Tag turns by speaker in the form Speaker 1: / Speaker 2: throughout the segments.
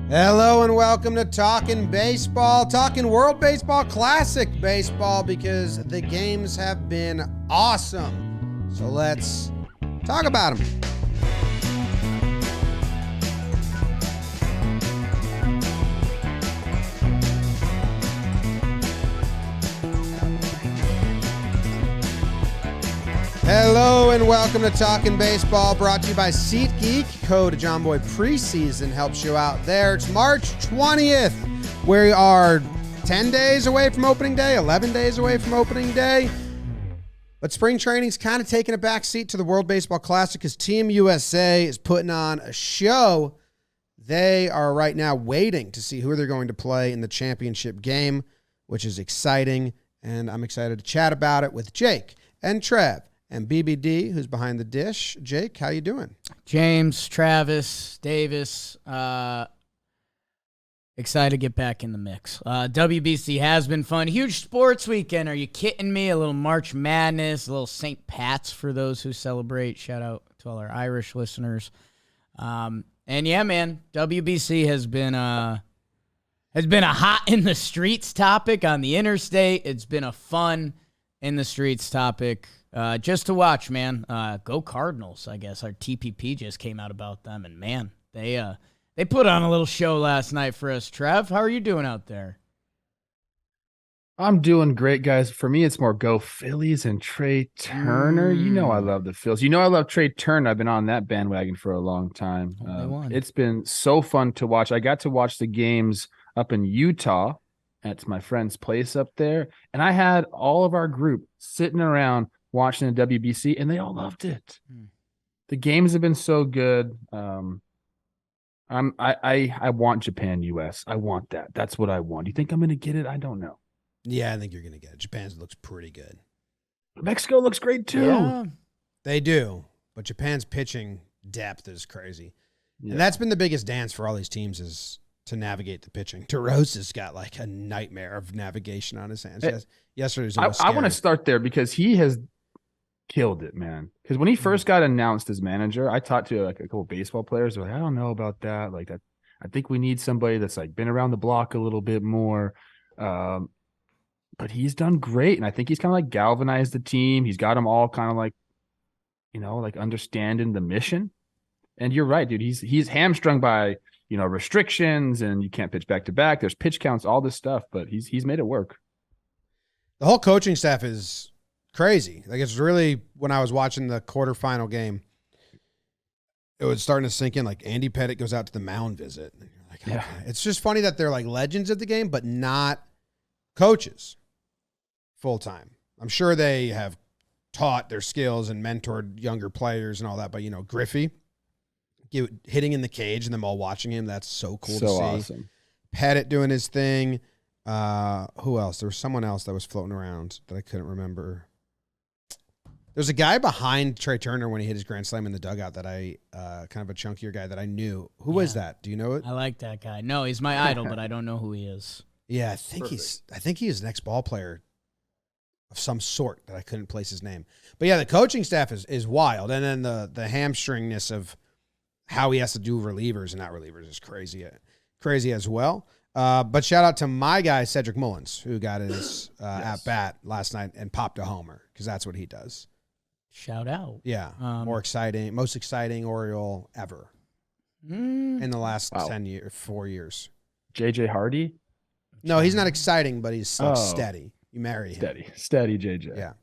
Speaker 1: Hello and welcome to Talkin' Baseball, Talkin' World Baseball Classic Baseball, because the games have been awesome. So let's talk about them. Hello and welcome to Talkin' Baseball, brought to you by SeatGeek. Code JohnBoy Preseason helps you out there. It's March 20th. We are 10 days away from opening day, 11 days away from opening day. But spring training's kind of taking a back seat to the World Baseball Classic because Team USA is putting on a show. They are right now waiting to see who they're going to play in the championship game, which is exciting. And I'm excited to chat about it with Jake and Trev and BBD, who's behind the dish. Jake, how you doing?
Speaker 2: James, Travis, Davis, excited to get back in the mix. WBC has been fun. Huge sports weekend. Are you kidding me? A little March Madness, a little St. Pat's for those who celebrate. Shout out to all our Irish listeners. And yeah, man, WBC has been a hot in the streets topic on the interstate. It's been a fun in the streets topic. Just to watch, man. Go Cardinals, I guess. Our TPP just came out about them, and man, they put on a little show last night for us. Trev, how are you doing out there?
Speaker 3: I'm doing great, guys. For me, it's more go Phillies and Trey Turner. You know I love the Phils. You know I love Trey Turner. I've been on that bandwagon for a long time. It's been so fun to watch. I got to watch the games up in Utah at my friend's place up there, and I had all of our group sitting around watching the WBC, and they all loved it. The games have been so good. I want Japan, US. I want that. That's what I want. Do you think I'm going to get it? I don't know.
Speaker 1: Yeah, I think you're going to get it. Japan's looks pretty good.
Speaker 3: Mexico looks great too.
Speaker 2: Yeah.
Speaker 1: They do, but Japan's pitching depth is crazy.
Speaker 3: Yeah.
Speaker 1: And that's been the biggest dance for all these teams, is to navigate the pitching. DeRosa's got like a nightmare of navigation on his hands. Yesterday was almost
Speaker 3: I want to
Speaker 1: scary.
Speaker 3: start there because he has killed it, man. Because when he first got announced as manager, I talked to like a couple of baseball players. They're like, I don't know about that. Like that, I think we need somebody that's like been around the block a little bit more. But he's done great, and I think he's kind of like galvanized the team. He's got them all kind of like, like understanding the mission. And you're right, dude. He's hamstrung by restrictions, and you can't pitch back to back. There's pitch counts, all this stuff, but he's made it work.
Speaker 1: The whole coaching staff is crazy. Like, it's really, when I was watching the quarterfinal game, it was starting to sink in. Like, Andy Pettitte goes out to the mound visit. And you're like, okay. It's just funny that they're like legends of the game, but not coaches full time. I'm sure they have taught their skills and mentored younger players and all that, but Griffey hitting in the cage and them all watching him, that's so cool to see.
Speaker 3: Awesome.
Speaker 1: Pettitte doing his thing. Who else? There was someone else that was floating around that I couldn't remember. There's a guy behind Trey Turner when he hit his grand slam in the dugout that I kind of a chunkier guy that I knew. Who was that? Do you know it?
Speaker 2: I like that guy. No, he's my idol, but I don't know who he is.
Speaker 1: Yeah, I think he is an ex-ball player of some sort that I couldn't place his name. But yeah, the coaching staff is wild. And then the hamstringness of how he has to do relievers and not relievers is crazy as well. But shout out to my guy, Cedric Mullins, who got his at-bat last night and popped a homer, because that's what he does.
Speaker 2: Shout out.
Speaker 1: Yeah, most exciting Oriole ever in the last 4 years.
Speaker 3: JJ Hardy?
Speaker 1: No, he's not exciting, but he's steady. You marry him.
Speaker 3: Steady JJ.
Speaker 1: Yeah.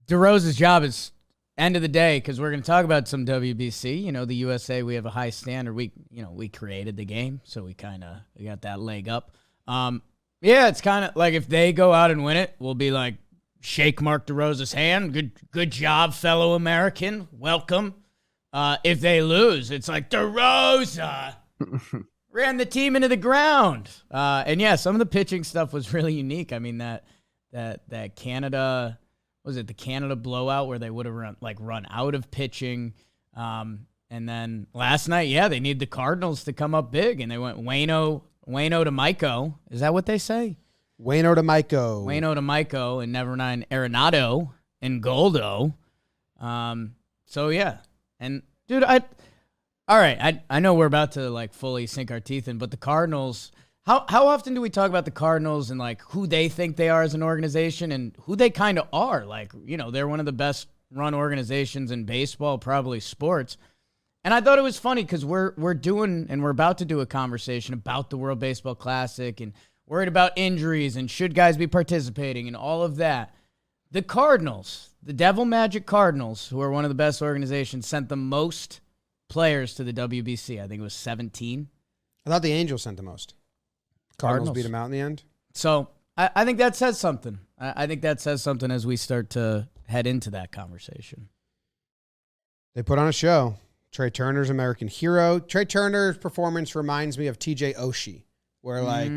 Speaker 2: DeRosa's job is end of the day, because we're going to talk about some WBC. The USA, we have a high standard. We created the game, so we got that leg up. It's kind of like if they go out and win it, we'll be like, shake Mark DeRosa's hand. Good job, fellow American. Welcome. If they lose, it's like, DeRosa ran the team into the ground. And yeah, some of the pitching stuff was really unique. I mean, that Canada, was it the Canada blowout where they would have run out of pitching? And then last night, they need the Cardinals to come up big, and they went Waino to Maiko. Is that what they say?
Speaker 1: Waino to Maiko
Speaker 2: and Nevermind Arenado and Goldo. So yeah. And dude, All right, I know we're about to like fully sink our teeth in, but the Cardinals, how often do we talk about the Cardinals and like who they think they are as an organization and who they kind of are? Like, you know, they're one of the best run organizations in baseball, probably sports. And I thought it was funny because we're about to do a conversation about the World Baseball Classic and worried about injuries and should guys be participating and all of that. The Cardinals, the Devil Magic Cardinals, who are one of the best organizations, sent the most players to the WBC. I think it was 17.
Speaker 1: I thought the Angels sent the most. Cardinals beat them out in the end.
Speaker 2: So I think that says something. I think that says something as we start to head into that conversation.
Speaker 1: They put on a show. Trey Turner's American Hero. Trey Turner's performance reminds me of TJ Oshie, where like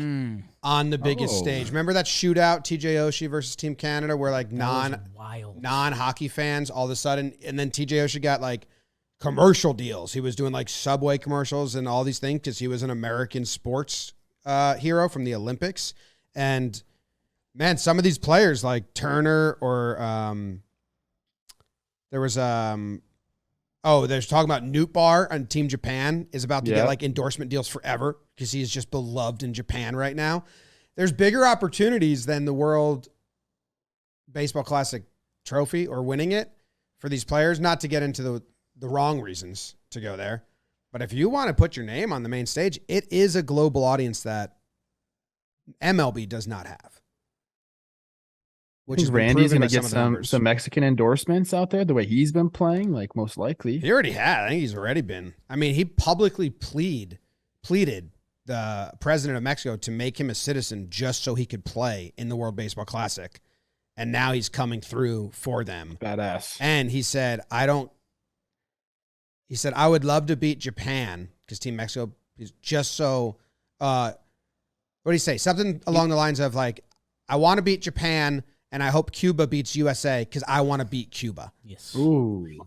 Speaker 1: on the biggest stage. Remember that shootout, TJ Oshie versus Team Canada, where like non-hockey fans all of a sudden, and then TJ Oshie got like commercial deals. He was doing like Subway commercials and all these things because he was an American sports hero from the Olympics. And man, some of these players like Turner or there was there's talking about Newt Bar on Team Japan is about to get like endorsement deals forever because he's just beloved in Japan right now. There's bigger opportunities than the World Baseball Classic trophy or winning it for these players, not to get into the wrong reasons to go there. But if you want to put your name on the main stage, it is a global audience that MLB does not have.
Speaker 3: Which is Randy's going to get some Mexican endorsements out there the way he's been playing, like most likely.
Speaker 1: He already had. I think he's already been. I mean, he publicly pleaded the president of Mexico to make him a citizen just so he could play in the World Baseball Classic. And now he's coming through for them.
Speaker 3: Badass.
Speaker 1: And he said, I would love to beat Japan because Team Mexico is just so, what do you say? Something along the lines of like, I want to beat Japan and I hope Cuba beats USA because I want to beat Cuba.
Speaker 2: Yes.
Speaker 3: Ooh.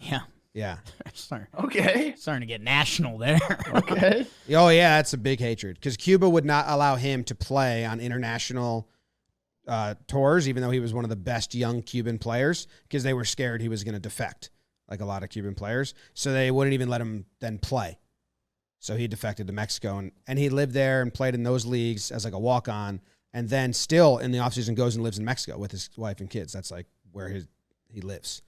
Speaker 2: Yeah.
Speaker 1: Yeah.
Speaker 3: Okay.
Speaker 2: Starting to get national there.
Speaker 3: Okay.
Speaker 1: Oh, yeah, that's a big hatred because Cuba would not allow him to play on international tours, even though he was one of the best young Cuban players, because they were scared he was going to defect, like a lot of Cuban players. So they wouldn't even let him then play. So he defected to Mexico, and he lived there and played in those leagues as like a walk-on, and then still in the offseason goes and lives in Mexico with his wife and kids. That's like where he lives.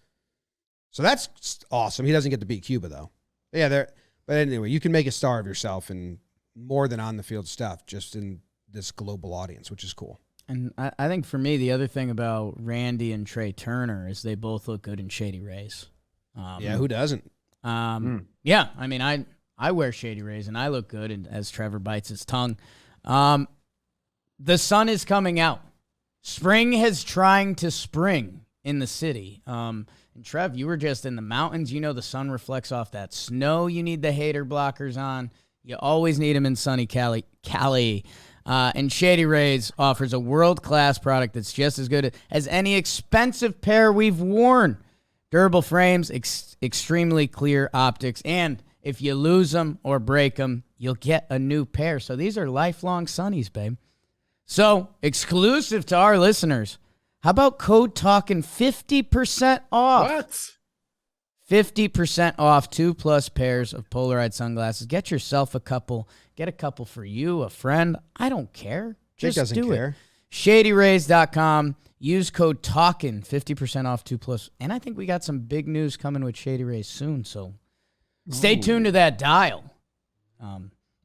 Speaker 1: So that's awesome. He doesn't get to beat Cuba, though. Yeah, but anyway, you can make a star of yourself and more than on-the-field stuff just in this global audience, which is cool.
Speaker 2: And I think for me, the other thing about Randy and Trey Turner is they both look good in Shady Rays.
Speaker 1: Yeah, who doesn't?
Speaker 2: Yeah, I mean, I wear Shady Rays, and I look good, and as Trevor bites his tongue. The sun is coming out. Spring has trying to spring in the city. And Trev, you were just in the mountains. You know the sun reflects off that snow. You need the hater blockers on. You always need them in sunny Cali. And Shady Rays offers a world-class product that's just as good as any expensive pair we've worn. Durable frames, extremely clear optics, and if you lose them or break them, you'll get a new pair. So these are lifelong sunnies, babe. So, exclusive to our listeners, how about code Talkin 50% off?
Speaker 3: What?
Speaker 2: 50% off 2+ pairs of Polaroid sunglasses. Get yourself a couple. Get a couple for you, a friend. I don't care. Just do it. ShadyRays.com. Use code Talkin 50% off 2+. And I think we got some big news coming with Shady Rays soon. So stay tuned to that dial.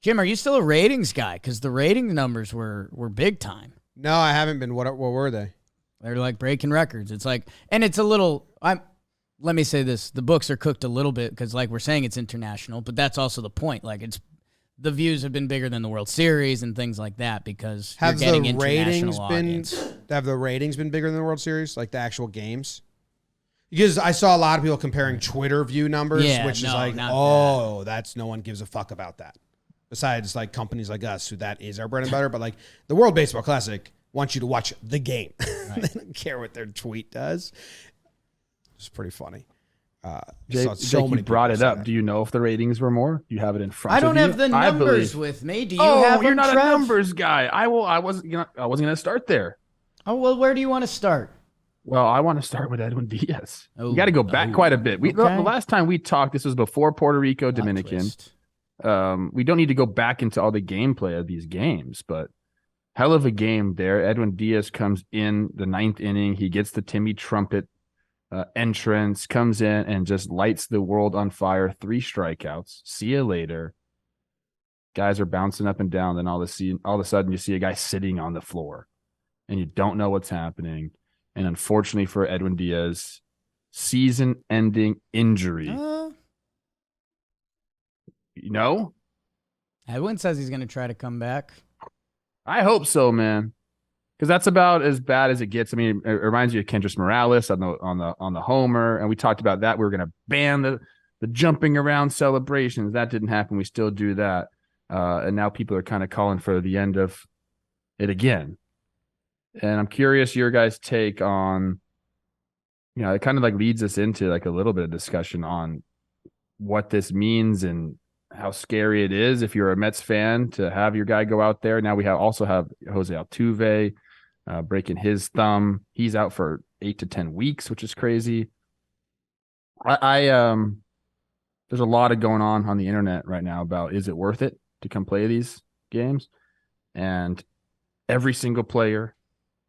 Speaker 2: Jim, are you still a ratings guy? Because the rating numbers were big time.
Speaker 1: No, I haven't been. What were they?
Speaker 2: They're like breaking records. It's like, and it's a little, let me say this. The books are cooked a little bit because like we're saying it's international, but that's also the point. Like the views have been bigger than the World Series and things like that because you're getting international audience.
Speaker 1: Have the ratings been bigger than the World Series? Like the actual games? Because I saw a lot of people comparing Twitter view numbers, which is like, that's no one gives a fuck about that. Besides like companies like us, who that is our bread and butter. But like the World Baseball Classic wants you to watch the game. Right. They don't care what their tweet does. It's pretty funny.
Speaker 3: Jake brought it up. That. Do you know if the ratings were more? You have it in front of you?
Speaker 2: I don't have the numbers with me. Do you have them,
Speaker 3: you're not
Speaker 2: Trev?
Speaker 3: a numbers guy. I wasn't gonna start there.
Speaker 2: Oh, well, where do you want to start?
Speaker 3: Well, I want to start with Edwin Diaz. We
Speaker 2: Oh,
Speaker 3: got to go back quite a bit. The
Speaker 2: okay.
Speaker 3: last time we talked, this was before Puerto Rico, Dominican. We don't need to go back into all the gameplay of these games, but hell of a game there. Edwin Diaz comes in the 9th inning. He gets the Timmy Trumpet entrance, comes in and just lights the world on fire. 3 strikeouts. See you later. Guys are bouncing up and down. Then all of a sudden you see a guy sitting on the floor and you don't know what's happening. And unfortunately for Edwin Diaz, season-ending injury.
Speaker 2: Edwin says he's going to try to come back.
Speaker 3: I hope so, man. Because that's about as bad as it gets. I mean, it reminds you of Kendrys Morales on the homer, and we talked about that. We were going to ban the jumping around celebrations. That didn't happen. We still do that, and now people are kind of calling for the end of it again. And I'm curious your guys' take on, it kind of like leads us into like a little bit of discussion on what this means and how scary it is if you're a Mets fan to have your guy go out there. Now we also have Jose Altuve breaking his thumb. He's out for 8 to 10 weeks, which is crazy. There's a lot of going on the internet right now about, is it worth it to come play these games? And every single player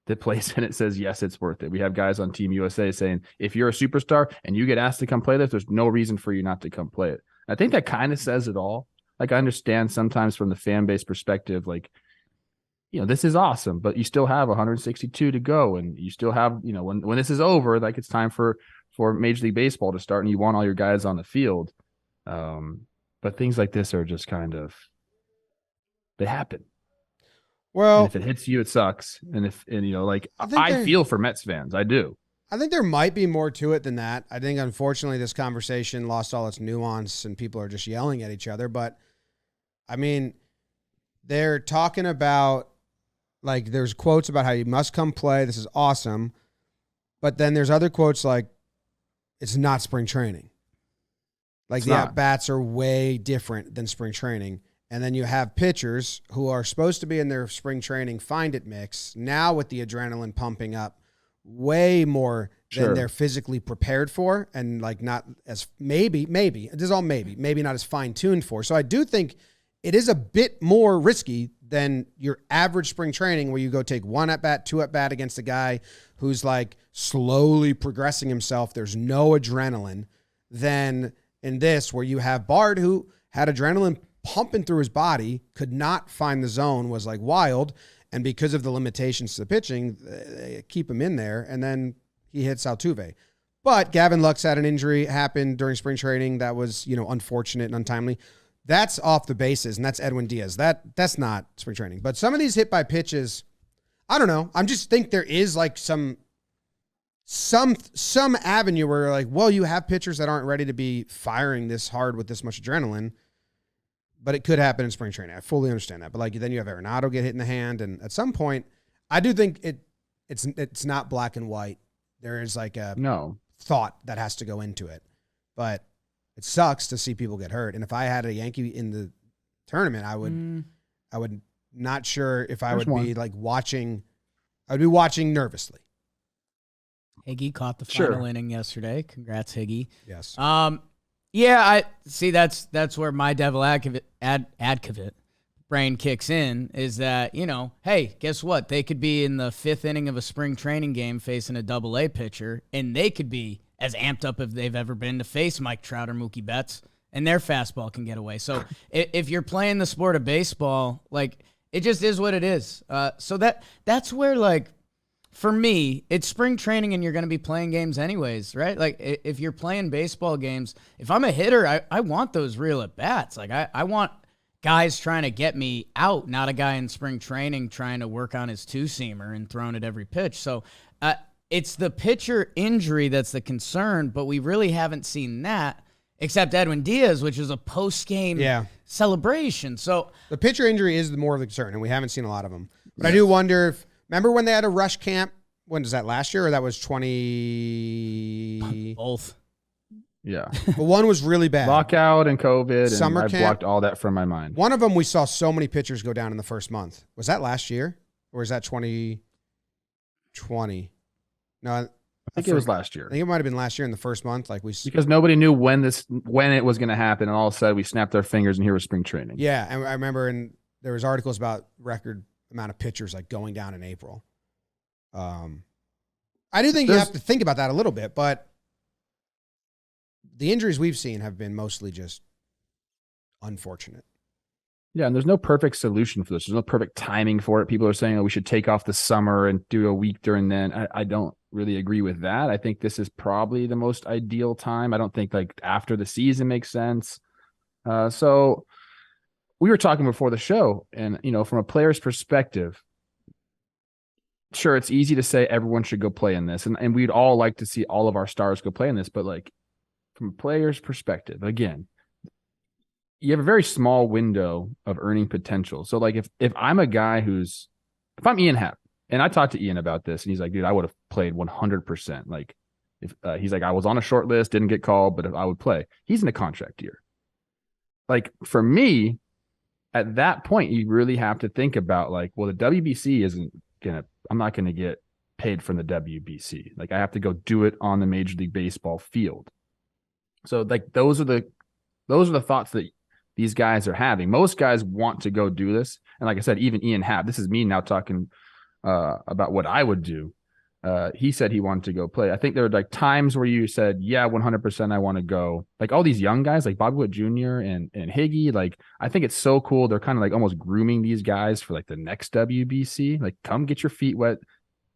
Speaker 3: that plays in it says, yes, it's worth it. We have guys on Team USA saying, if you're a superstar and you get asked to come play this, there's no reason for you not to come play it. I think that kind of says it all. Like, I understand sometimes from the fan base perspective, like, this is awesome, but you still have 162 to go. And you still have, when this is over, like, it's time for Major League Baseball to start and you want all your guys on the field. But things like this are just kind of, they happen.
Speaker 1: Well,
Speaker 3: and if it hits you, it sucks. I feel for Mets fans. I do.
Speaker 1: I think there might be more to it than that. I think, unfortunately, this conversation lost all its nuance and people are just yelling at each other. But, I mean, they're talking about, like, there's quotes about how you must come play. This is awesome. But then there's other quotes like, it's not spring training. Like, the at-bats are way different than spring training. And then you have pitchers who are supposed to be in their spring training find it mix, now with the adrenaline pumping up way more than they're physically prepared for, and like not as maybe it is all maybe not as fine-tuned for. So I do think it is a bit more risky than your average spring training where you go take 1 at-bat, 2 at-bat against a guy who's like slowly progressing himself. There's no adrenaline. Than in this where you have Bard, who had adrenaline pumping through his body, could not find the zone, was like wild. And because of the limitations to the pitching, they keep him in there. And then he hits Altuve. But Gavin Lux had an injury happen during spring training that was, unfortunate and untimely. That's off the bases, and that's Edwin Diaz. That's not spring training. But some of these hit by pitches, I don't know. I just think there is like some avenue where like, well, you have pitchers that aren't ready to be firing this hard with this much adrenaline. But it could happen in spring training. I fully understand that. But like then you have Arenado get hit in the hand, and at some point, I do think it's not black and white. There is like a thought that has to go into it. But it sucks to see people get hurt. And if I had a Yankee in the tournament, I would not sure if I would be like watching. I'd be watching nervously.
Speaker 2: Higgy caught the final inning yesterday. Congrats, Higgy.
Speaker 1: Yes.
Speaker 2: Yeah, I see. That's where my devil advocate brain kicks in. Is that hey, guess what? They could be in the 5th inning of a spring training game facing a Double-A pitcher, and they could be as amped up as they've ever been to face Mike Trout or Mookie Betts, and their fastball can get away. So if you're playing the sport of baseball, like it just is what it is. So that's where like. For me, it's spring training and you're going to be playing games anyways, right? Like if you're playing baseball games, if I'm a hitter, I want those real at-bats. Like I want guys trying to get me out, not a guy in spring training trying to work on his 2-seamer and throwing at every pitch. So it's the pitcher injury that's the concern, but we really haven't seen that except Edwin Diaz, which is a post-game celebration. So
Speaker 1: the pitcher injury is more of the concern, and we haven't seen a lot of them. But I do wonder if, remember when they had a rush camp? When was that, last year, or that was 20?
Speaker 2: Both.
Speaker 3: Yeah.
Speaker 1: But one was really bad.
Speaker 3: Lockout and COVID.
Speaker 1: Summer
Speaker 3: and
Speaker 1: camp.
Speaker 3: I blocked all that from my mind.
Speaker 1: One of them, we saw so many pitchers go down in the first month. Was that last year? Or is that 2020? No,
Speaker 3: think it was last year.
Speaker 1: I think it might have been last year in the first month.
Speaker 3: Because nobody knew when it was going to happen, and all of a sudden we snapped our fingers and here was spring training.
Speaker 1: Yeah, and I remember there was articles about record amount of pitchers like going down in April. I do think you have to think about that a little bit, but the injuries we've seen have been mostly just unfortunate.
Speaker 3: Yeah, and there's no perfect solution for this. There's no perfect timing for it. People are saying, we should take off the summer and do a week during then. I don't really agree with that. I think this is probably the most ideal time. I don't think like after the season makes sense. So we were talking before the show, and, from a player's perspective, sure, it's easy to say everyone should go play in this. And we'd all like to see all of our stars go play in this. But like from a player's perspective, again, you have a very small window of earning potential. So like if I'm a guy if I'm Ian Happ, and I talked to Ian about this, and he's like, dude, I would have played 100%. Like if he's like, I was on a short list, didn't get called, but if I would play. He's in a contract year. Like for me, at that point, you really have to think about like, well, the WBC I'm not going to get paid from the WBC. Like I have to go do it on the Major League Baseball field. So like those are the thoughts that these guys are having. Most guys want to go do this. And like I said, even Ian Happ, this is me now talking about what I would do. He said he wanted to go play. I think there were like times where you said, yeah, 100% I want to go. Like all these young guys like Bobby Witt Jr. and Higgy, like I think it's so cool. They're kind of like almost grooming these guys for like the next WBC. Like come get your feet wet,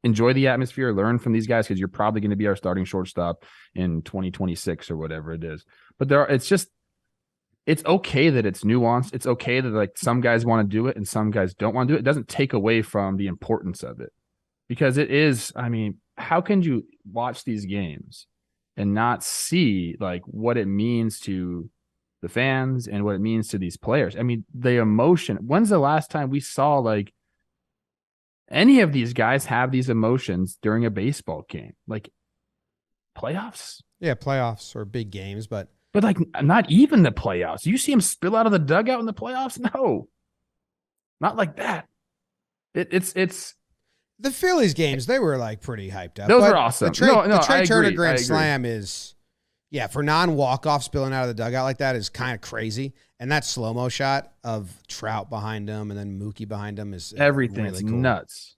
Speaker 3: enjoy the atmosphere, learn from these guys because you're probably going to be our starting shortstop in 2026 or whatever it is. But it's okay that it's nuanced. It's okay that like some guys want to do it and some guys don't want to do it. It doesn't take away from the importance of it, because it is, I mean, how can you watch these games and not see like what it means to the fans and what it means to these players? I mean, the emotion. When's the last time we saw like any of these guys have these emotions during a baseball game? Like playoffs?
Speaker 1: Yeah, playoffs or big games, but
Speaker 3: like not even the playoffs. You see him spill out of the dugout in the playoffs? No, not like that. It's
Speaker 1: the Phillies games. They were like pretty hyped up.
Speaker 3: Those are awesome.
Speaker 1: The Trey Turner Grand Slam is, for non-walk-off spilling out of the dugout like that is kind of crazy. And that slow-mo shot of Trout behind him and then Mookie behind him is
Speaker 3: everything's really cool. Nuts.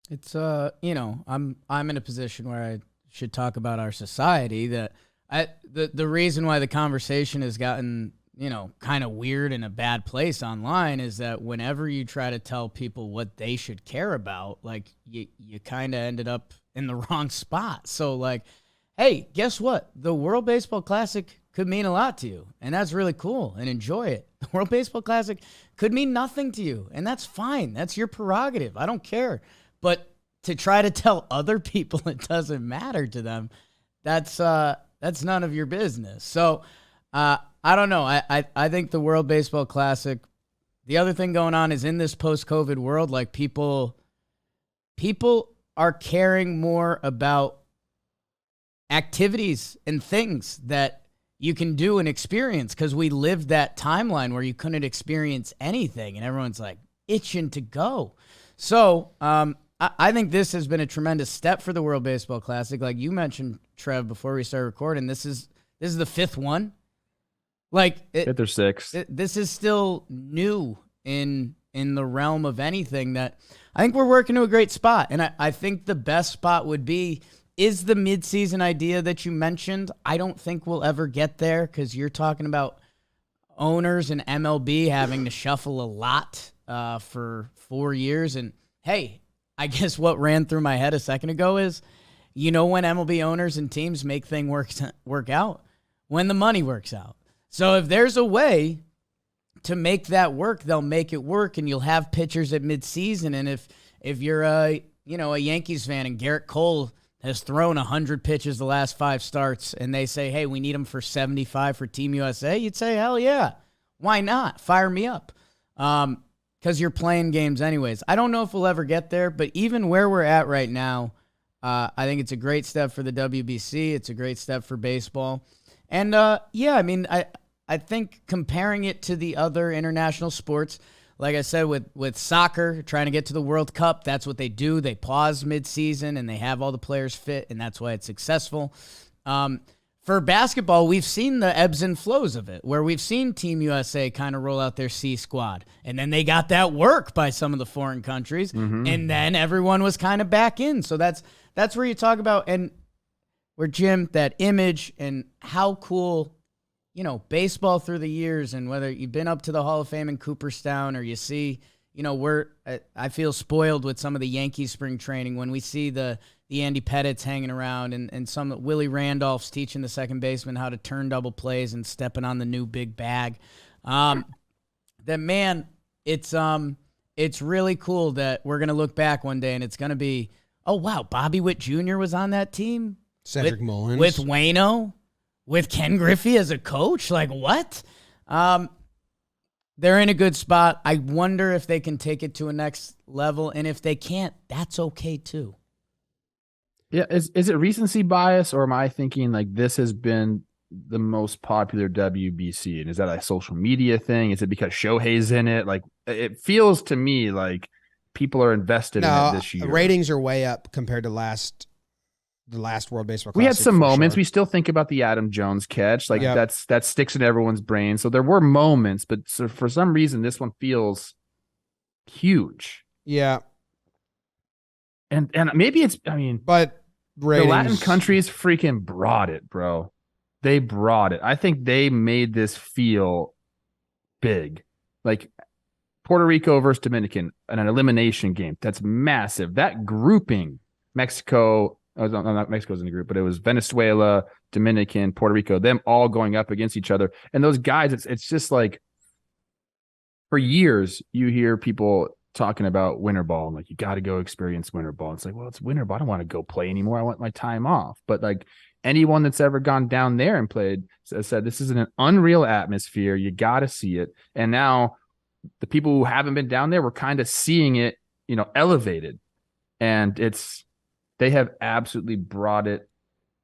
Speaker 2: It's I'm in a position where I should talk about our society that. The reason why the conversation has gotten, kind of weird in a bad place online is that whenever you try to tell people what they should care about, like you kind of ended up in the wrong spot. So like, hey, guess what? The World Baseball Classic could mean a lot to you, and that's really cool, and enjoy it. The World Baseball Classic could mean nothing to you, and that's fine. That's your prerogative. I don't care. But to try to tell other people it doesn't matter to them, that's none of your business. So I don't know. I think the World Baseball Classic, the other thing going on is in this post-COVID world, like people are caring more about activities and things that you can do and experience, because we lived that timeline where you couldn't experience anything and everyone's like itching to go. So I think this has been a tremendous step for the World Baseball Classic. Like you mentioned, Trev, before we started recording, this is the fifth one.
Speaker 3: Fifth or sixth.
Speaker 2: This is still new in the realm of anything that I think we're working to a great spot. And I think the best spot would be is the midseason idea that you mentioned. I don't think we'll ever get there, because you're talking about owners and MLB having to shuffle a lot for 4 years. And hey, I guess what ran through my head a second ago is, when MLB owners and teams make things work out? When the money works out. So if there's a way to make that work, they'll make it work, and you'll have pitchers at midseason. And if you're a Yankees fan and Garrett Cole has thrown 100 pitches the last 5 starts, and they say, hey, we need him for 75 for Team USA, you'd say, hell yeah, why not? Fire me up. Because you're playing games anyways. I don't know if we'll ever get there, but even where we're at right now, I think it's a great step for the WBC. It's a great step for baseball. And, I think comparing it to the other international sports, like I said, with soccer, trying to get to the World Cup, that's what they do. They pause mid-season, and they have all the players fit, and that's why it's successful. For basketball, we've seen the ebbs and flows of it, where we've seen Team USA kind of roll out their C squad, and then they got that work by some of the foreign countries, and then everyone was kind of back in. So that's where you talk about, and where, Jim, that image and how cool, baseball through the years, and whether you've been up to the Hall of Fame in Cooperstown or you see, I feel spoiled with some of the Yankees spring training when we see the Andy Pettitts hanging around and some Willie Randolph's teaching the second baseman how to turn double plays and stepping on the new big bag. It's really cool that we're going to look back one day and it's going to be, oh, wow, Bobby Witt Jr. was on that team?
Speaker 1: Cedric Mullins.
Speaker 2: With Waino? With Ken Griffey as a coach? Like, what? They're in a good spot. I wonder if they can take it to a next level, and if they can't, that's okay too.
Speaker 3: Yeah, is it recency bias, or am I thinking like this has been the most popular WBC, and is that a social media thing? Is it because Shohei's in it? Like, it feels to me like people are invested in it this year.
Speaker 1: Ratings are way up compared to the last World Baseball Classic.
Speaker 3: We had some moments. Sure. We still think about the Adam Jones catch. Like, that sticks in everyone's brain. So there were moments, but for some reason, this one feels huge.
Speaker 1: Yeah.
Speaker 3: And maybe
Speaker 1: but ratings,
Speaker 3: the Latin countries freaking brought it, bro. They brought it. I think they made this feel big. Like Puerto Rico versus Dominican in an elimination game. That's massive. That grouping, Mexico, not Mexico's in the group, but it was Venezuela, Dominican, Puerto Rico, them all going up against each other. And those guys, it's just like, for years, you hear people talking about winter ball, and like, you got to go experience winter ball. It's like, well, it's winter ball. I don't want to go play anymore. I want my time off. But like, anyone that's ever gone down there and played said this is an unreal atmosphere. You got to see it. And now the people who haven't been down there, we're kind of seeing it, elevated. And they have absolutely brought it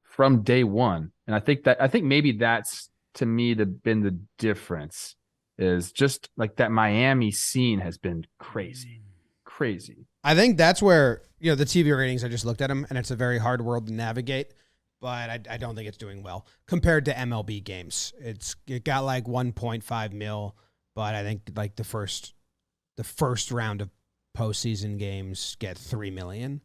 Speaker 3: from day one. And I think maybe that's, to me, been the difference. Is just like that Miami scene has been crazy.
Speaker 1: I think that's where, the TV ratings, I just looked at them, and it's a very hard world to navigate, but I don't think it's doing well compared to MLB games. It got like 1.5 mil, but I think like the first round of postseason games get 3 million.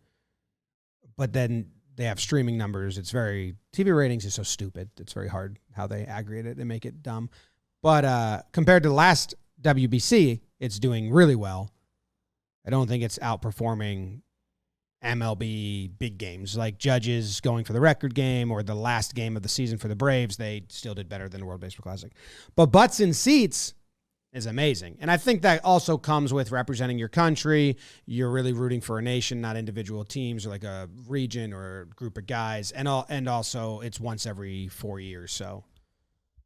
Speaker 1: But then they have streaming numbers. TV ratings is so stupid. It's very hard how they aggregate it and make it dumb. But compared to the last WBC, it's doing really well. I don't think it's outperforming MLB big games like Judges going for the record game or the last game of the season for the Braves. They still did better than the World Baseball Classic. But butts in seats is amazing. And I think that also comes with representing your country. You're really rooting for a nation, not individual teams or like a region or a group of guys. And also it's once every 4 years, so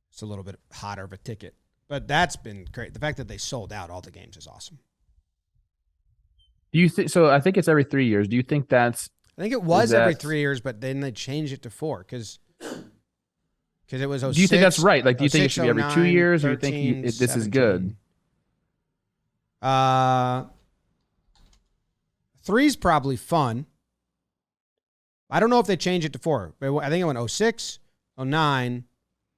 Speaker 1: it's a little bit hotter of a ticket. But that's been great. The fact that they sold out all the games is awesome.
Speaker 3: Do you think so? I think it's every 3 years. Do you think that's?
Speaker 1: I think it was every 3 years, but then they changed it to 4 because it was 06.
Speaker 3: Do you think that's right? Like, do you think it should be every 2 years,
Speaker 1: 13,
Speaker 3: or do you think this
Speaker 1: 17.
Speaker 3: is good?
Speaker 1: 3's probably fun. I don't know if they changed it to 4. I think it went 06, 09,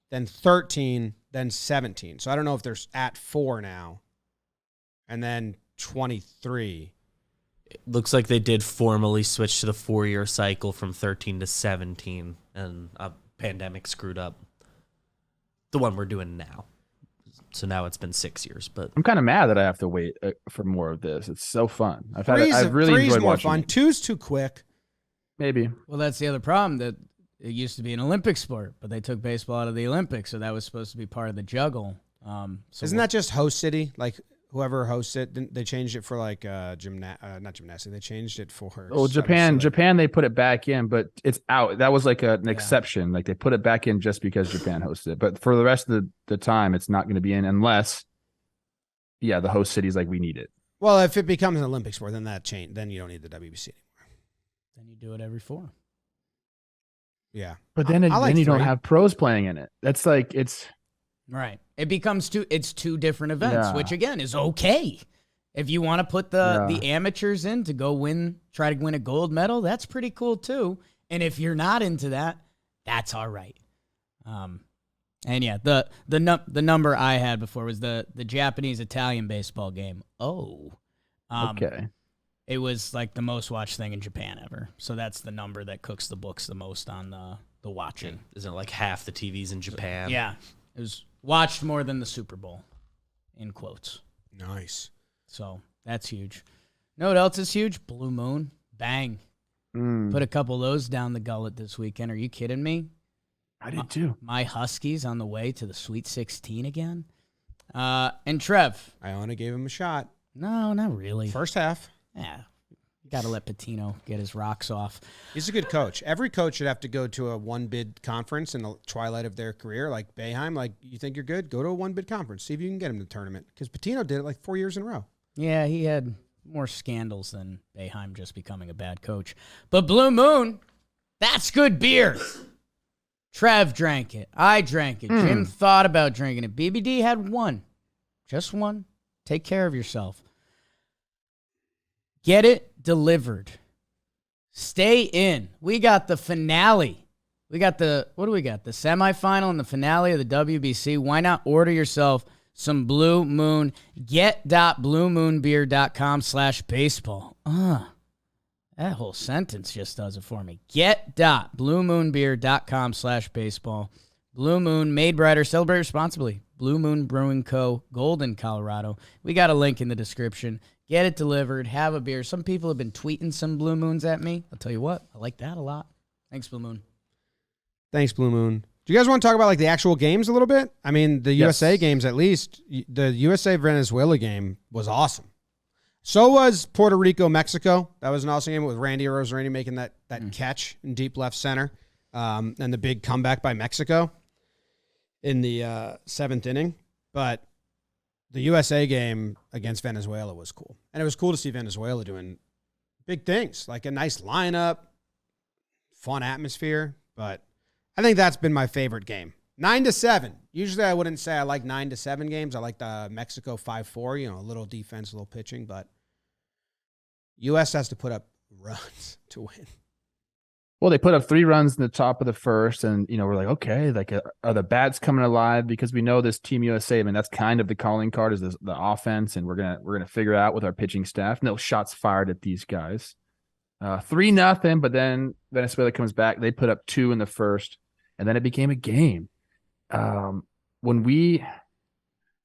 Speaker 1: then 13, then 17. So I don't know if they're at 4 now, and then 23.
Speaker 4: It looks like they did formally switch to the 4-year cycle from 13 to 17, and a pandemic screwed up the one we're doing now. So now it's been 6 years. But
Speaker 3: I'm kind of mad that I have to wait for more of this. It's so fun. I've really enjoyed
Speaker 1: more
Speaker 3: watching
Speaker 1: fun.
Speaker 3: it.
Speaker 1: 2's too quick.
Speaker 3: Maybe.
Speaker 2: Well, that's the other problem, that it used to be an Olympic sport, but they took baseball out of the Olympics, so that was supposed to be part of the juggle.
Speaker 1: Isn't that just host city? Like, whoever hosts it, they changed it for like not gymnastics. They changed it for.
Speaker 3: Oh, Japan, they put it back in, but it's out. That was like an exception. Like, they put it back in just because Japan hosted it. But for the rest of the time, it's not going to be in unless, the host city's like, we need it.
Speaker 1: Well, if it becomes an Olympic sport, then then you don't need the WBC anymore.
Speaker 2: Then you do it every 4.
Speaker 1: Yeah,
Speaker 3: but then you don't have pros playing in it. That's like, it's
Speaker 2: right. It becomes two different events, which again is okay. If you want to put the amateurs in to go try to win a gold medal, that's pretty cool too. And if you're not into that, that's all right. And yeah, the number I had before was the Japanese-Italian baseball game.
Speaker 3: Okay.
Speaker 2: It was like the most watched thing in Japan ever. So that's the number that cooks the books the most on the watching.
Speaker 4: Isn't it like half the TVs in Japan?
Speaker 2: Yeah. It was watched more than the Super Bowl, in quotes.
Speaker 1: Nice.
Speaker 2: So that's huge. Know what else is huge? Blue Moon. Bang. Put a couple of those down the gullet this weekend. Are you kidding me?
Speaker 3: I did too.
Speaker 2: My Huskies on the way to the Sweet 16 again. And Trev.
Speaker 1: Iona gave him a shot.
Speaker 2: No, not really.
Speaker 1: First half.
Speaker 2: Yeah. You got to let Patino get his rocks off.
Speaker 1: He's a good coach. Every coach should have to go to a one-bid conference in the twilight of their career. Like Boeheim, like, you think you're good? Go to a one-bid conference. See if you can get him to the tournament. Because Patino did it like 4 years in a row.
Speaker 2: Yeah, he had more scandals than Boeheim just becoming a bad coach. But Blue Moon, that's good beer. Trev drank it. I drank it. Jim thought about drinking it. BBD had one. Just one. Take care of yourself. Get it delivered. Stay in. We got the finale. We got what do we got? The semifinal and the finale of the WBC. Why not order yourself some Blue Moon? Get.bluemoonbeer.com/baseball. That whole sentence just does it for me. Get.bluemoonbeer.com/baseball. Blue Moon, made brighter, celebrate responsibly. Blue Moon Brewing Co., Golden, Colorado. We got a link in the description. Get it delivered. Have a beer. Some people have been tweeting some Blue Moons at me. I'll tell you what, I like that a lot. Thanks, Blue Moon.
Speaker 1: Thanks, Blue Moon. Do you guys want to talk about like the actual games a little bit? I mean, the USA games at least. The USA-Venezuela game was awesome. So was Puerto Rico-Mexico. That was an awesome game with Randy Arozarena making that catch in deep left center. And the big comeback by Mexico in the seventh inning. But the USA game against Venezuela was cool. And it was cool to see Venezuela doing big things, like a nice lineup, fun atmosphere. But I think that's been my favorite game. 9-7. Usually I wouldn't say I like 9-7 games. I like the Mexico 5-4, a little defense, a little pitching. But U.S. has to put up runs to win.
Speaker 3: Well, they put up 3 runs in the top of the first, and we're like, okay, like are the bats coming alive? Because we know this Team USA. I mean, that's kind of the calling card is the offense, and we're gonna figure it out with our pitching staff. No shots fired at these guys. 3-0, but then Venezuela comes back. They put up 2 in the first, and then it became a game. When we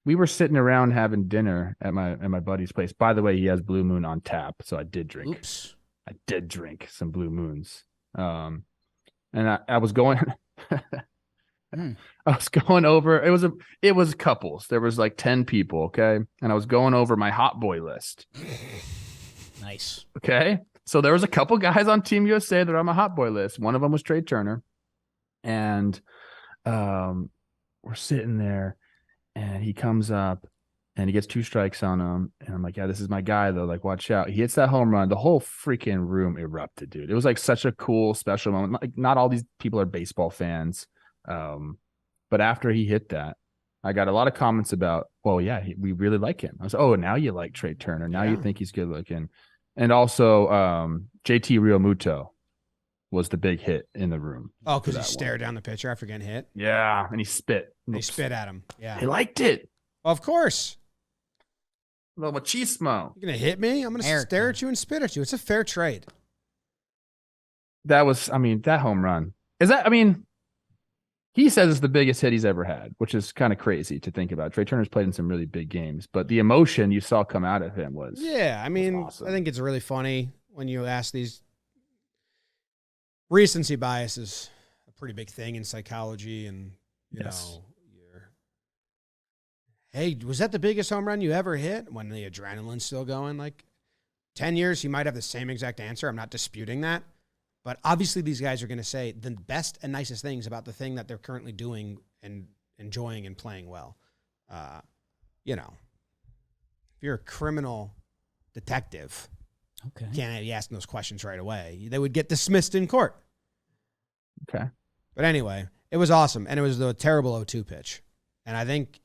Speaker 3: were sitting around having dinner at my buddy's place. By the way, he has Blue Moon on tap, so I did drink.
Speaker 2: Oops.
Speaker 3: I did drink some Blue Moons. And I was going I was going over it was couples. There was like 10 people, okay? And I was going over my hot boy list.
Speaker 2: Nice.
Speaker 3: Okay? So there was a couple guys on Team USA that are on my hot boy list. One of them was Trey Turner. And we're sitting there and he comes up and he gets 2 strikes on him. And I'm like, yeah, this is my guy, though. Like, watch out. He hits that home run. The whole freaking room erupted, dude. It was like such a cool, special moment. Like, not all these people are baseball fans. But after he hit that, I got a lot of comments about, well, yeah, we really like him. I was, oh, now you like Trey Turner. Now you think he's good looking. And also, JT Realmuto was the big hit in the room.
Speaker 1: Oh, because he stared down the pitcher after getting hit?
Speaker 3: Yeah, and he spit.
Speaker 1: They spit at him. Yeah.
Speaker 3: He liked it.
Speaker 1: Of course.
Speaker 3: Little machismo.
Speaker 1: You're going to hit me? I'm going to stare at you and spit at you. It's a fair trade.
Speaker 3: That was, that home run. He says it's the biggest hit he's ever had, which is kind of crazy to think about. Trey Turner's played in some really big games, but the emotion you saw come out of him was awesome.
Speaker 1: I think it's really funny when you ask these. Recency bias is a pretty big thing in psychology, and you know, hey, was that the biggest home run you ever hit? When the adrenaline's still going, like 10 years, you might have the same exact answer. I'm not disputing that. But obviously these guys are going to say the best and nicest things about the thing that they're currently doing and enjoying and playing well. If you're a criminal detective, you can't be asking those questions right away. They would get dismissed in court.
Speaker 3: Okay.
Speaker 1: But anyway, it was awesome. And it was the terrible 0-2 pitch. And I think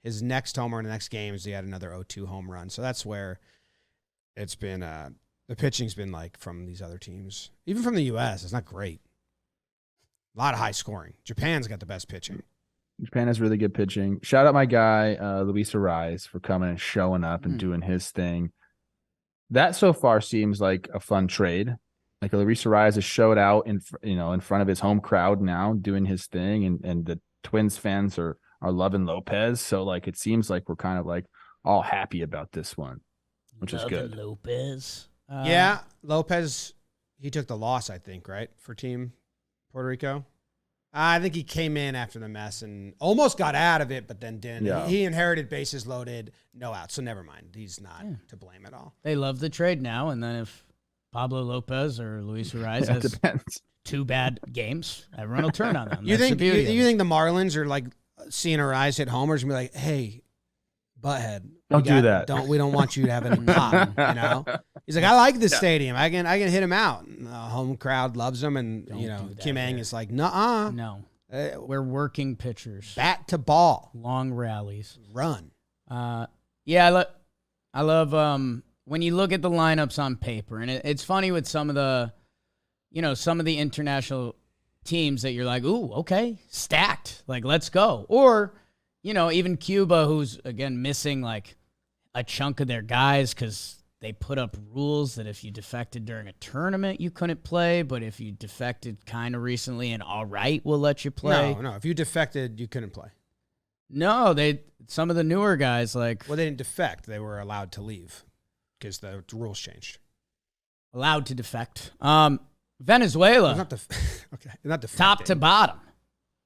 Speaker 1: his next homer in the next game is he had another 0-2 home run. So that's where it's been the pitching's been like from these other teams. Even from the U.S., it's not great. A lot of high scoring. Japan's got the best pitching.
Speaker 3: Japan has really good pitching. Shout out my guy, Luis Ariz, for coming and showing up and doing his thing. That so far seems like a fun trade. Like Luis Ariz has showed out in front of his home crowd now, doing his thing, and the Twins fans are loving Lopez. So like it seems like we're kind of like all happy about this one, which is good.
Speaker 2: Lopez.
Speaker 1: Yeah, Lopez, he took the loss, I think, right, for Team Puerto Rico? I think he came in after the mess and almost got out of it, but then didn't.
Speaker 3: Yeah.
Speaker 1: He inherited bases loaded, no outs, so never mind. He's not to blame at all.
Speaker 2: They love the trade now, and then if Pablo Lopez or Luis Ariz has
Speaker 3: Depends.
Speaker 2: 2 bad games, everyone will turn on them.
Speaker 1: You
Speaker 2: That's
Speaker 1: think
Speaker 2: the beauty of
Speaker 1: you
Speaker 2: it.
Speaker 1: think the Marlins are like seeing Ariz hit homers and be like, hey, butthead,
Speaker 3: Don't do that.
Speaker 1: We don't want you to have any pop, you know? He's like, I like this stadium. I can hit him out. And the home crowd loves him, and
Speaker 2: Don't
Speaker 1: you know,
Speaker 2: do that
Speaker 1: Kim Ang
Speaker 2: here.
Speaker 1: is like, nuh-uh.
Speaker 2: No. We're working pitchers.
Speaker 1: Bat to ball.
Speaker 2: Long rallies.
Speaker 1: Run.
Speaker 2: Yeah, I love when you look at the lineups on paper, and it's funny with some of the international teams that you're like, ooh, okay, stacked, like let's go. Or, even Cuba, who's again missing like a chunk of their guys because they put up rules that if you defected during a tournament, you couldn't play, but if you defected kind of recently and all right, we'll let you play.
Speaker 1: No. If you defected, you couldn't play.
Speaker 2: No, some of the newer guys like
Speaker 1: Well, they didn't defect. They were allowed to leave because the rules changed.
Speaker 2: allowed to defect. Venezuela,
Speaker 1: It's not okay. Not defecting.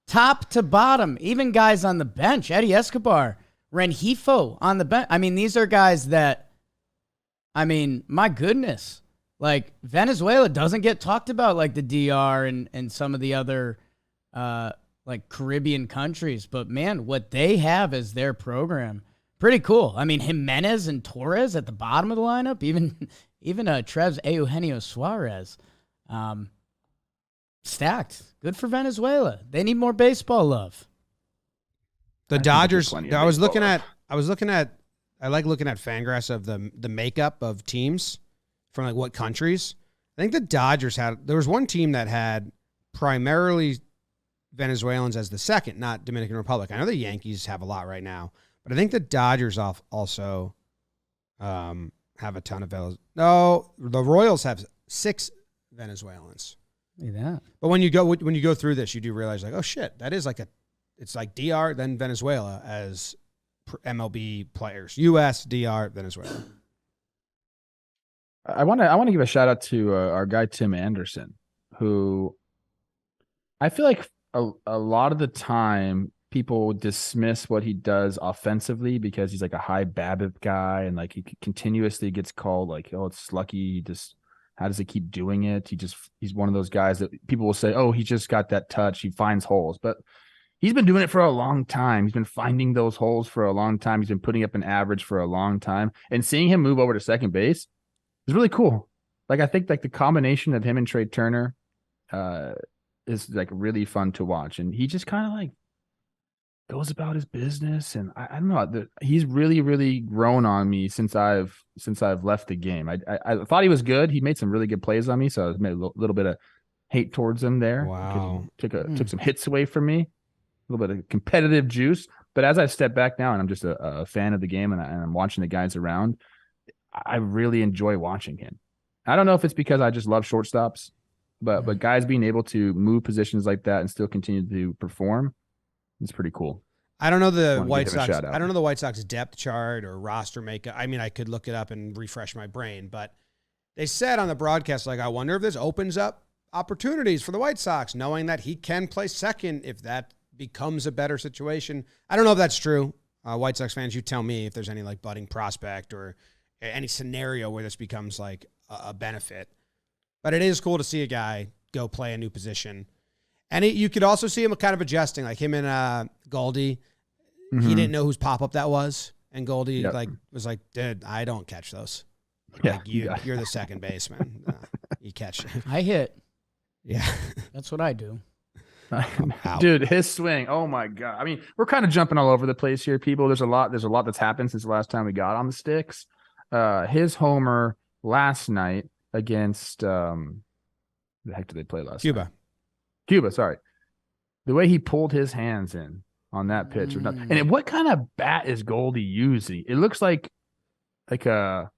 Speaker 2: top to bottom. Even guys on the bench, Eddie Escobar, Rengifo on the bench. I mean, these are guys that, my goodness, like Venezuela doesn't get talked about like the DR and some of the other like Caribbean countries. But man, what they have as their program, pretty cool. I mean, Jimenez and Torres at the bottom of the lineup, even Trev's Eugenio Suarez, stacked. Good for Venezuela. They need more baseball love.
Speaker 1: The Dodgers. I like looking at Fangraphs of the makeup of teams from like what countries. I think the Dodgers there was one team that had primarily Venezuelans as the second, not Dominican Republic. I know the Yankees have a lot right now, but I think the Dodgers also have a ton of Venezuelans. No, the Royals have 6 Venezuelans.
Speaker 2: Look at that.
Speaker 1: But when you go through this, you do realize like, oh shit, that is it's like DR then Venezuela as MLB players. U.S., DR, Venezuela.
Speaker 3: I want to give a shout out to our guy Tim Anderson, who I feel like a lot of the time people dismiss what he does offensively because he's like a high BABIP guy and like he continuously gets called like, oh, it's lucky. How does he keep doing it? He's one of those guys that people will say, oh, he just got that touch. He finds holes, but he's been doing it for a long time. He's been finding those holes for a long time. He's been putting up an average for a long time, and seeing him move over to second base is really cool. Like, I think like the combination of him and Trey Turner is like really fun to watch. And he just kind of like goes about his business. And I don't know, he's really, really grown on me since I've left the game. I thought he was good. He made some really good plays on me. So I made a little bit of hate towards him there.
Speaker 1: Wow.
Speaker 3: Took some hits away from me, a little bit of competitive juice. But as I've stepped back now and I'm just a fan of the game and I'm watching the guys around, I really enjoy watching him. I don't know if it's because I just love shortstops, but guys being able to move positions like that and still continue to perform, it's pretty cool.
Speaker 1: I don't know the White
Speaker 3: give a
Speaker 1: Sox.
Speaker 3: shout out.
Speaker 1: I don't know the White Sox depth chart or roster makeup. I mean, I could look it up and refresh my brain, but they said on the broadcast, like, I wonder if this opens up opportunities for the White Sox, knowing that he can play second if that becomes a better situation. I don't know if that's true. White Sox fans, you tell me if there's any like budding prospect or any scenario where this becomes like a benefit. But it is cool to see a guy go play a new position. And you could also see him kind of adjusting, like him and Goldie.
Speaker 3: Mm-hmm.
Speaker 1: He didn't know whose pop-up that was. And Goldie was like, dude, I don't catch those.
Speaker 3: Yeah,
Speaker 1: Like, you're the second baseman. You catch.
Speaker 2: I hit.
Speaker 1: Yeah.
Speaker 2: That's what I do.
Speaker 3: Dude, his swing. Oh my God. I mean, we're kind of jumping all over the place here, people. There's a lot that's happened since the last time we got on the sticks. His homer last night against the heck did they play last
Speaker 1: Cuba.
Speaker 3: night? Cuba, sorry. The way he pulled his hands in on that pitch. And what kind of bat is Goldie using? It looks like a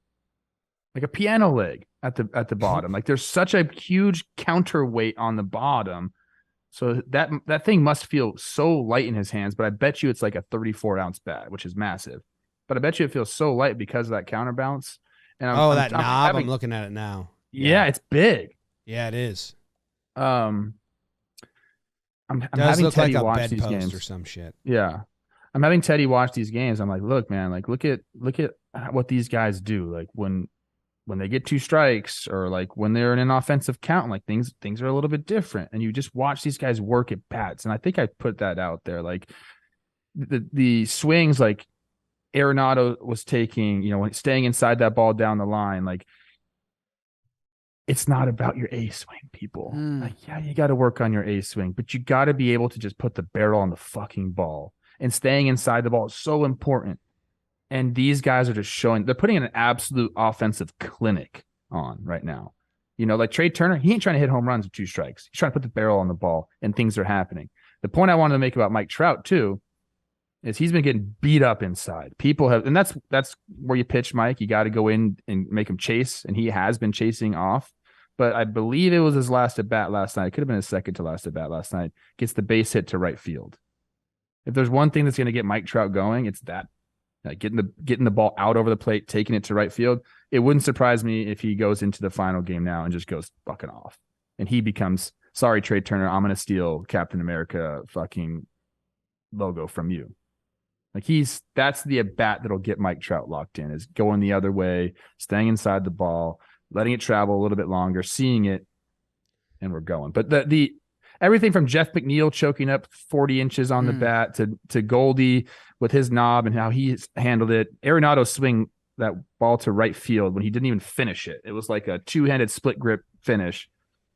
Speaker 3: piano leg at the bottom. Like there's such a huge counterweight on the bottom. So that thing must feel so light in his hands, but I bet you it's like a 34-ounce bat, which is massive. But I bet you it feels so light because of that counterbalance. And
Speaker 1: that knob, I'm looking at it now.
Speaker 3: Yeah, it's big.
Speaker 1: Yeah, it is.
Speaker 3: I'm
Speaker 1: Does
Speaker 3: having
Speaker 1: look
Speaker 3: Teddy
Speaker 1: like a
Speaker 3: watch these
Speaker 1: bedpost
Speaker 3: games
Speaker 1: or some shit.
Speaker 3: Yeah. I'm having Teddy watch these games. I'm like, look, man, like look at what these guys do. Like when they get 2 strikes or like when they're in an offensive count, like things are a little bit different. And you just watch these guys work at bats. And I think I put that out there. Like the swings, like Arenado was taking, when staying inside that ball down the line, like it's not about your A swing, people. Like, yeah, you got to work on your A swing, but you got to be able to just put the barrel on the fucking ball. And staying inside the ball is so important. And these guys are just they're putting an absolute offensive clinic on right now. Like Trey Turner, he ain't trying to hit home runs with 2 strikes. He's trying to put the barrel on the ball and things are happening. The point I wanted to make about Mike Trout too is he's been getting beat up inside. People have, and that's where you pitch Mike. You got to go in and make him chase. And he has been chasing off, but I believe it was his last at bat last night. It could have been his second to last at bat last night. Gets the base hit to right field. If there's one thing that's going to get Mike Trout going, it's that. Like getting the ball out over the plate, taking it to right field. It wouldn't surprise me if he goes into the final game now and just goes fucking off. And he becomes, sorry, Trey Turner, I'm going to steal Captain America fucking logo from you. Like that's the at bat that'll get Mike Trout locked in, is going the other way, staying inside the ball, letting it travel a little bit longer, seeing it, and we're going. But the everything from Jeff McNeil choking up 40 inches on the bat to Goldie with his knob and how he handled it. Arenado swing that ball to right field when he didn't even finish it. It was like a 2-handed split grip finish.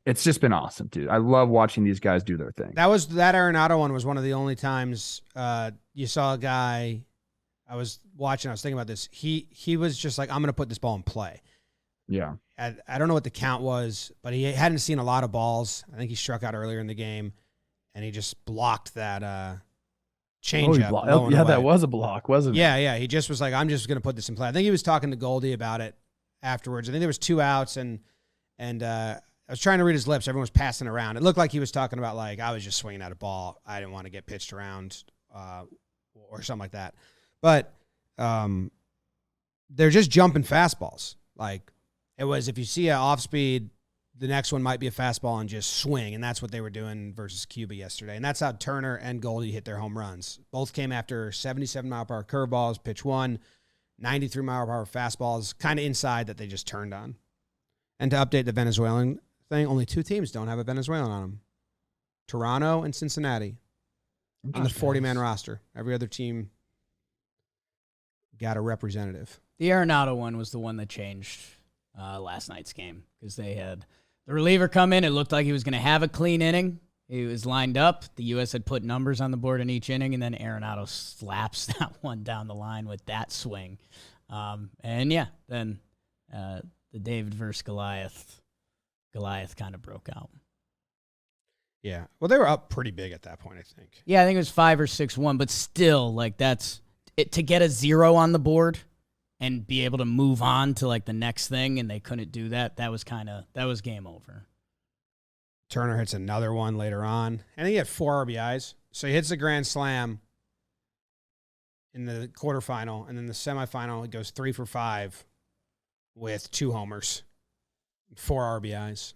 Speaker 3: It's just been awesome, dude. I love watching these guys do their thing.
Speaker 1: That Arenado one was one of the only times you saw a guy. I was thinking about this. He was just like, I'm going to put this ball in play.
Speaker 3: Yeah.
Speaker 1: I don't know what the count was, but he hadn't seen a lot of balls. I think he struck out earlier in the game, and he just blocked that changeup.
Speaker 3: Yeah, that was a block, wasn't it?
Speaker 1: Yeah. He just was like, I'm just going to put this in play. I think he was talking to Goldie about it afterwards. I think there was 2 outs, and I was trying to read his lips. Everyone was passing around. It looked like he was talking about, like, I was just swinging at a ball. I didn't want to get pitched around or something like that. But they're just jumping fastballs. Like, it was, if you see an off speed, the next one might be a fastball and just swing, and that's what they were doing versus Cuba yesterday. And that's how Turner and Goldie hit their home runs. Both came after 77-mile-per-hour curveballs, pitch 1, 93-mile-per-hour fastballs, kind of inside that they just turned on. And to update the Venezuelan thing, only 2 teams don't have a Venezuelan on them. Toronto and Cincinnati on the 40-man roster. Every other team got a representative.
Speaker 2: The Arenado one was the one that changed last night's game because they had the reliever come in. It looked like he was going to have a clean inning. He was lined up. The U.S. had put numbers on the board in each inning, and then Arenado slaps that one down the line with that swing. Then the David versus Goliath kind of broke out.
Speaker 1: Yeah. Well, they were up pretty big at that point, I think.
Speaker 2: Yeah, I think it was 5 or 6-1, but still, like, that's it, to get a 0 on the board and be able to move on to like the next thing, and they couldn't do that. That was game over.
Speaker 1: Turner hits another one later on, and he had 4 RBIs. So he hits a grand slam in the quarterfinal, and then the semifinal, he goes 3 for 5 with 2 homers, 4 RBIs.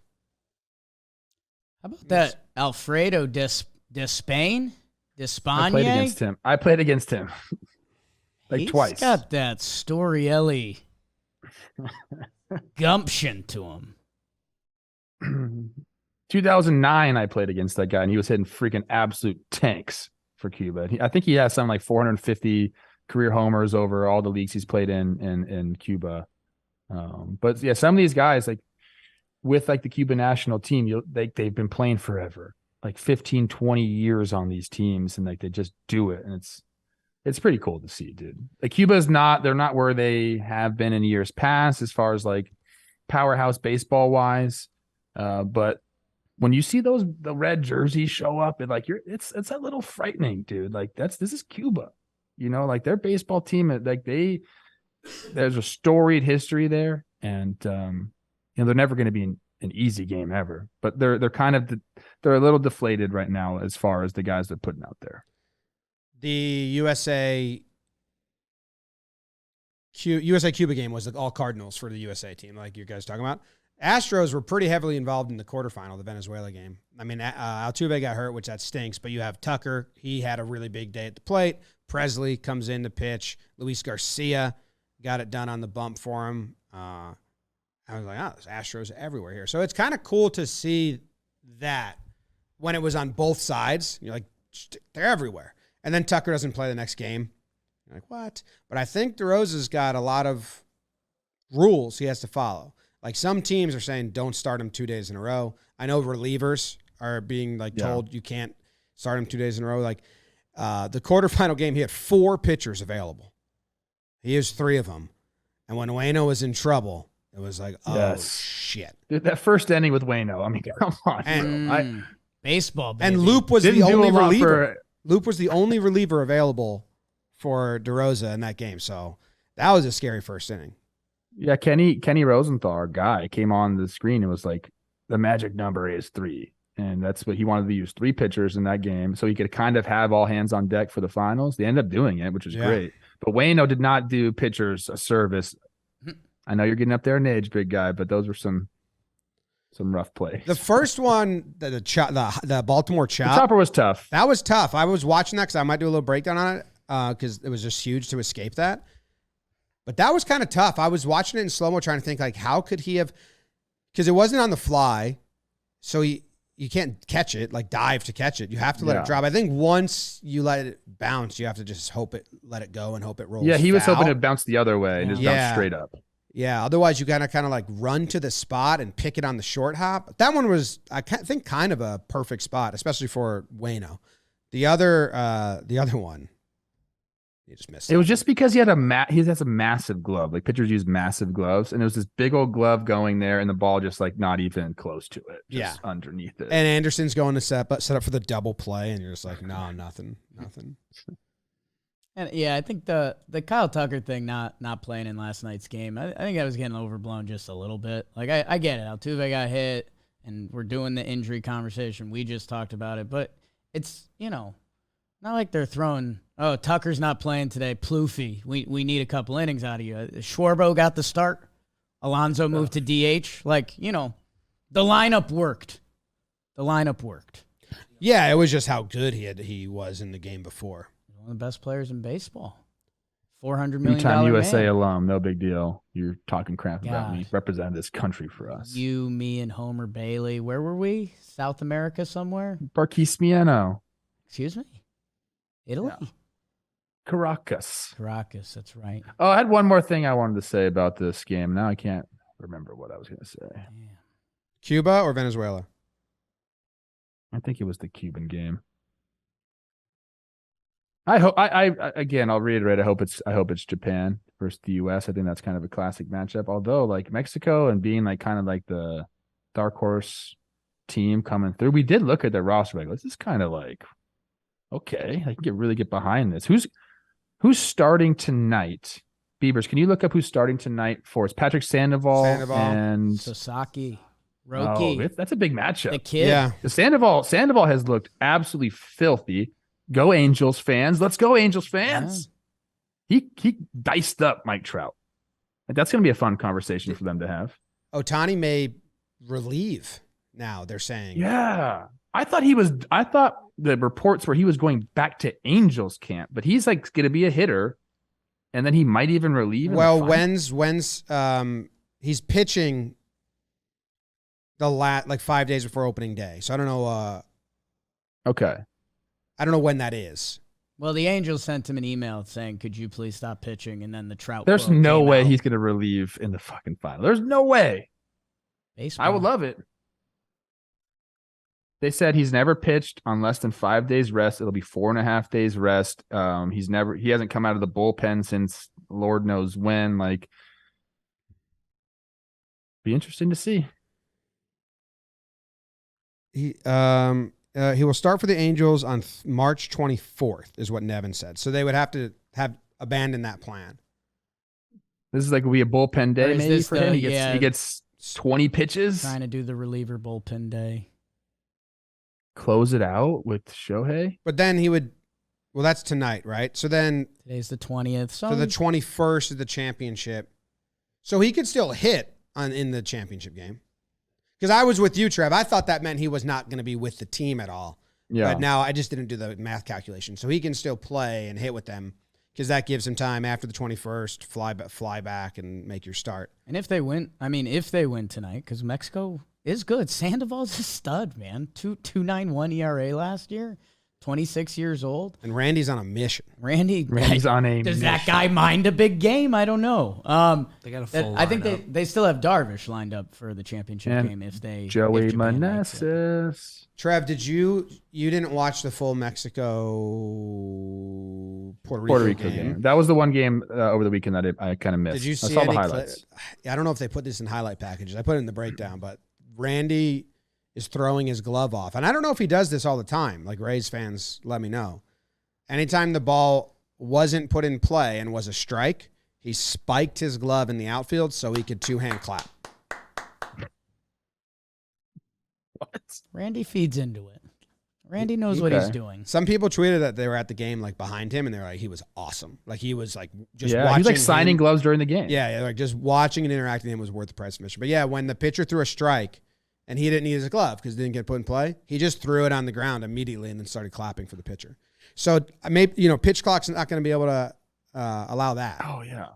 Speaker 2: How about that Alfredo Despain?
Speaker 3: I played against him. Like twice.
Speaker 2: He's got that Storielli gumption to him.
Speaker 3: 2009, I played against that guy, and he was hitting freaking absolute tanks for Cuba. I think he has something like 450 career homers over all the leagues he's played in Cuba. But yeah, some of these guys, like with like the Cuban national team, they've been playing forever. like 15, 20 years on these teams, and like they just do it, and it's pretty cool to see, dude. Like Cuba's they're not where they have been in years past as far as like powerhouse baseball wise, but when you see the red jerseys show up, and like it's a little frightening, dude. Like this is Cuba, like their baseball team, like there's a storied history there, and they're never going to be an easy game ever, but they're a little deflated right now as far as the guys they're putting out there.
Speaker 1: The USA Cuba game was all Cardinals for the USA team, like you guys talking about. Astros were pretty heavily involved in the quarterfinal, the Venezuela game. I mean, Altuve got hurt, which that stinks, but you have Tucker. He had a really big day at the plate. Presley comes in to pitch. Luis Garcia got it done on the bump for him. I was like, there's Astros everywhere here. So it's kind of cool to see that when it was on both sides. You're like, they're everywhere. And then Tucker doesn't play the next game. You're like, what? But I think DeRosa's got a lot of rules he has to follow. Like some teams are saying don't start him 2 days in a row. I know relievers are being told you can't start him 2 days in a row. Like the quarterfinal game, he had 4 pitchers available. He used 3 of them. And when Waino was in trouble, it was like, shit.
Speaker 3: Dude, that first inning with Waino, I mean, come on, bro.
Speaker 2: Baseball, baby.
Speaker 1: And Loop was the only reliever. Loop was the only reliever available for DeRosa in that game. So that was a scary first inning.
Speaker 3: Yeah, Kenny Rosenthal, our guy, came on the screen and was like, the magic number is 3. And that's what he wanted to use, 3 pitchers in that game so he could kind of have all hands on deck for the finals. They ended up doing it, which is great. But Waino did not do pitchers a service. I know you're getting up there in age, big guy, but those were some rough plays.
Speaker 1: The first one, the Baltimore chop.
Speaker 3: The chopper was tough.
Speaker 1: That was tough. I was watching that because I might do a little breakdown on it because it was just huge to escape that. But that was kind of tough. I was watching it in slow-mo trying to think, like, how could he have – because it wasn't on the fly, so you can't catch it, like dive to catch it. You have to let it drop. I think once you let it bounce, you have to just let it go and hope it rolls.
Speaker 3: Yeah, he was
Speaker 1: foul.
Speaker 3: hoping to bounce the other way and just bounce straight up.
Speaker 1: Yeah, otherwise you gotta kind of like run to the spot and pick it on the short hop. That one was, I think, kind of a perfect spot, especially for Waino. The other one, he just missed.
Speaker 3: It was just because he has a massive glove. Like pitchers use massive gloves, and it was this big old glove going there, and the ball just like not even close to it, just underneath it.
Speaker 1: And Anderson's going to set up for the double play, and you're just like, no, nothing.
Speaker 2: And I think the Kyle Tucker thing not playing in last night's game, I think that was getting overblown just a little bit. Like I get it, Altuve got hit, and we're doing the injury conversation. We just talked about it, but it's not like they're throwing. Oh, Tucker's not playing today. Plouffe, we need a couple innings out of you. Schwarbo got the start. Alonso moved to DH. Like the lineup worked.
Speaker 1: Yeah, it was just how good he was in the game before.
Speaker 2: One of the best players in baseball. $400 million
Speaker 3: Two-time USA
Speaker 2: man.
Speaker 3: alum, no big deal. You're talking crap about me. Represented this country for us.
Speaker 2: You, me, and Homer Bailey. Where were we? South America somewhere?
Speaker 3: Barquisimeto.
Speaker 2: Excuse me? Italy?
Speaker 3: Yeah. Caracas,
Speaker 2: that's right.
Speaker 3: Oh, I had one more thing I wanted to say about this game. Now I can't remember what I was going to say.
Speaker 2: Damn.
Speaker 1: Cuba or Venezuela?
Speaker 3: I think it was the Cuban game. I hope. Again, I'll reiterate. I hope it's Japan versus the U.S. I think that's kind of a classic matchup. Although, like Mexico and being like kind of like the dark horse team coming through, we did look at their roster. Like, this is kind of like, okay, I can really get behind this. Who's starting tonight? Beavers, can you look up who's starting tonight for us? Patrick Sandoval and
Speaker 2: Sasaki. Roki.
Speaker 3: Oh, that's a big matchup.
Speaker 2: The kid.
Speaker 1: Yeah.
Speaker 3: Sandoval has looked absolutely filthy. Go Angels fans. Let's go Angels fans. Yeah. He diced up Mike Trout. That's going to be a fun conversation for them to have.
Speaker 1: Ohtani may relieve now, they're saying.
Speaker 3: Yeah. I thought the reports were he was going back to Angels camp, but he's like going to be a hitter, and then he might even relieve.
Speaker 1: Well, when's he's pitching like 5 days before opening day, so I don't know.
Speaker 3: Okay.
Speaker 1: I don't know when that is.
Speaker 2: Well, the Angels sent him an email saying, "Could you please stop pitching?" And then the Trout.
Speaker 3: There's no way he's going to relieve in the fucking final. There's no way.
Speaker 2: Baseball.
Speaker 3: I would love it. They said he's never pitched on less than 5 days rest. It'll be 4.5 days rest. He hasn't come out of the bullpen since Lord knows when. Like, be interesting to see.
Speaker 1: He will start for the Angels on March 24th, is what Nevin said. So they would have to have abandoned that plan.
Speaker 3: This is like be a bullpen day maybe for him. He
Speaker 2: yeah,
Speaker 3: gets 20 pitches.
Speaker 2: Trying to do the reliever bullpen day.
Speaker 3: Close it out with Shohei.
Speaker 1: But then he would, well, that's tonight, right? So then
Speaker 2: today's the 20th.
Speaker 1: So the 21st is the championship. So he could still hit in the championship game. Because I was with you, Trev. I thought that meant he was not going to be with the team at all.
Speaker 3: Yeah.
Speaker 1: But now I just didn't do the math calculation. So he can still play and hit with them because that gives him time after the 21st, fly back and make your start.
Speaker 2: And if they win tonight, because Mexico is good. Sandoval's a stud, man. 2.91 ERA last year. 26 years old.
Speaker 1: And Randy's on a mission.
Speaker 2: Randy's
Speaker 3: on a
Speaker 2: Does
Speaker 3: mission.
Speaker 2: that guy mind a big game? I don't know.
Speaker 4: They got a full
Speaker 2: I think
Speaker 4: lineup.
Speaker 2: they still have Darvish lined up for the championship game if they
Speaker 3: Joey
Speaker 2: if Japan makes it.
Speaker 3: Meneses.
Speaker 1: Trev, you didn't watch the full Mexico Puerto Rico game?
Speaker 3: That was the one game over the weekend that I kind of missed.
Speaker 1: Did you see
Speaker 3: I saw
Speaker 1: any
Speaker 3: the highlights.
Speaker 1: I don't know if they put this in highlight packages. I put it in the breakdown, but Randy is throwing his glove off. And I don't know if he does this all the time. Like Rays fans, let me know. Anytime the ball wasn't put in play and was a strike, he spiked his glove in the outfield so he could two-hand clap.
Speaker 3: What?
Speaker 2: Randy feeds into it. Randy knows what he's doing.
Speaker 1: Some people tweeted that they were at the game like behind him and they're like, he was awesome. Like he was like just watching.
Speaker 3: He's like signing
Speaker 1: him.
Speaker 3: gloves during the game.
Speaker 1: Yeah, like just watching and interacting with him was worth the price of admission. But yeah, when the pitcher threw a strike and he didn't need his glove because it didn't get put in play, he just threw it on the ground immediately and then started clapping for the pitcher. So maybe pitch clock's not going to be able to allow that.
Speaker 3: Oh yeah.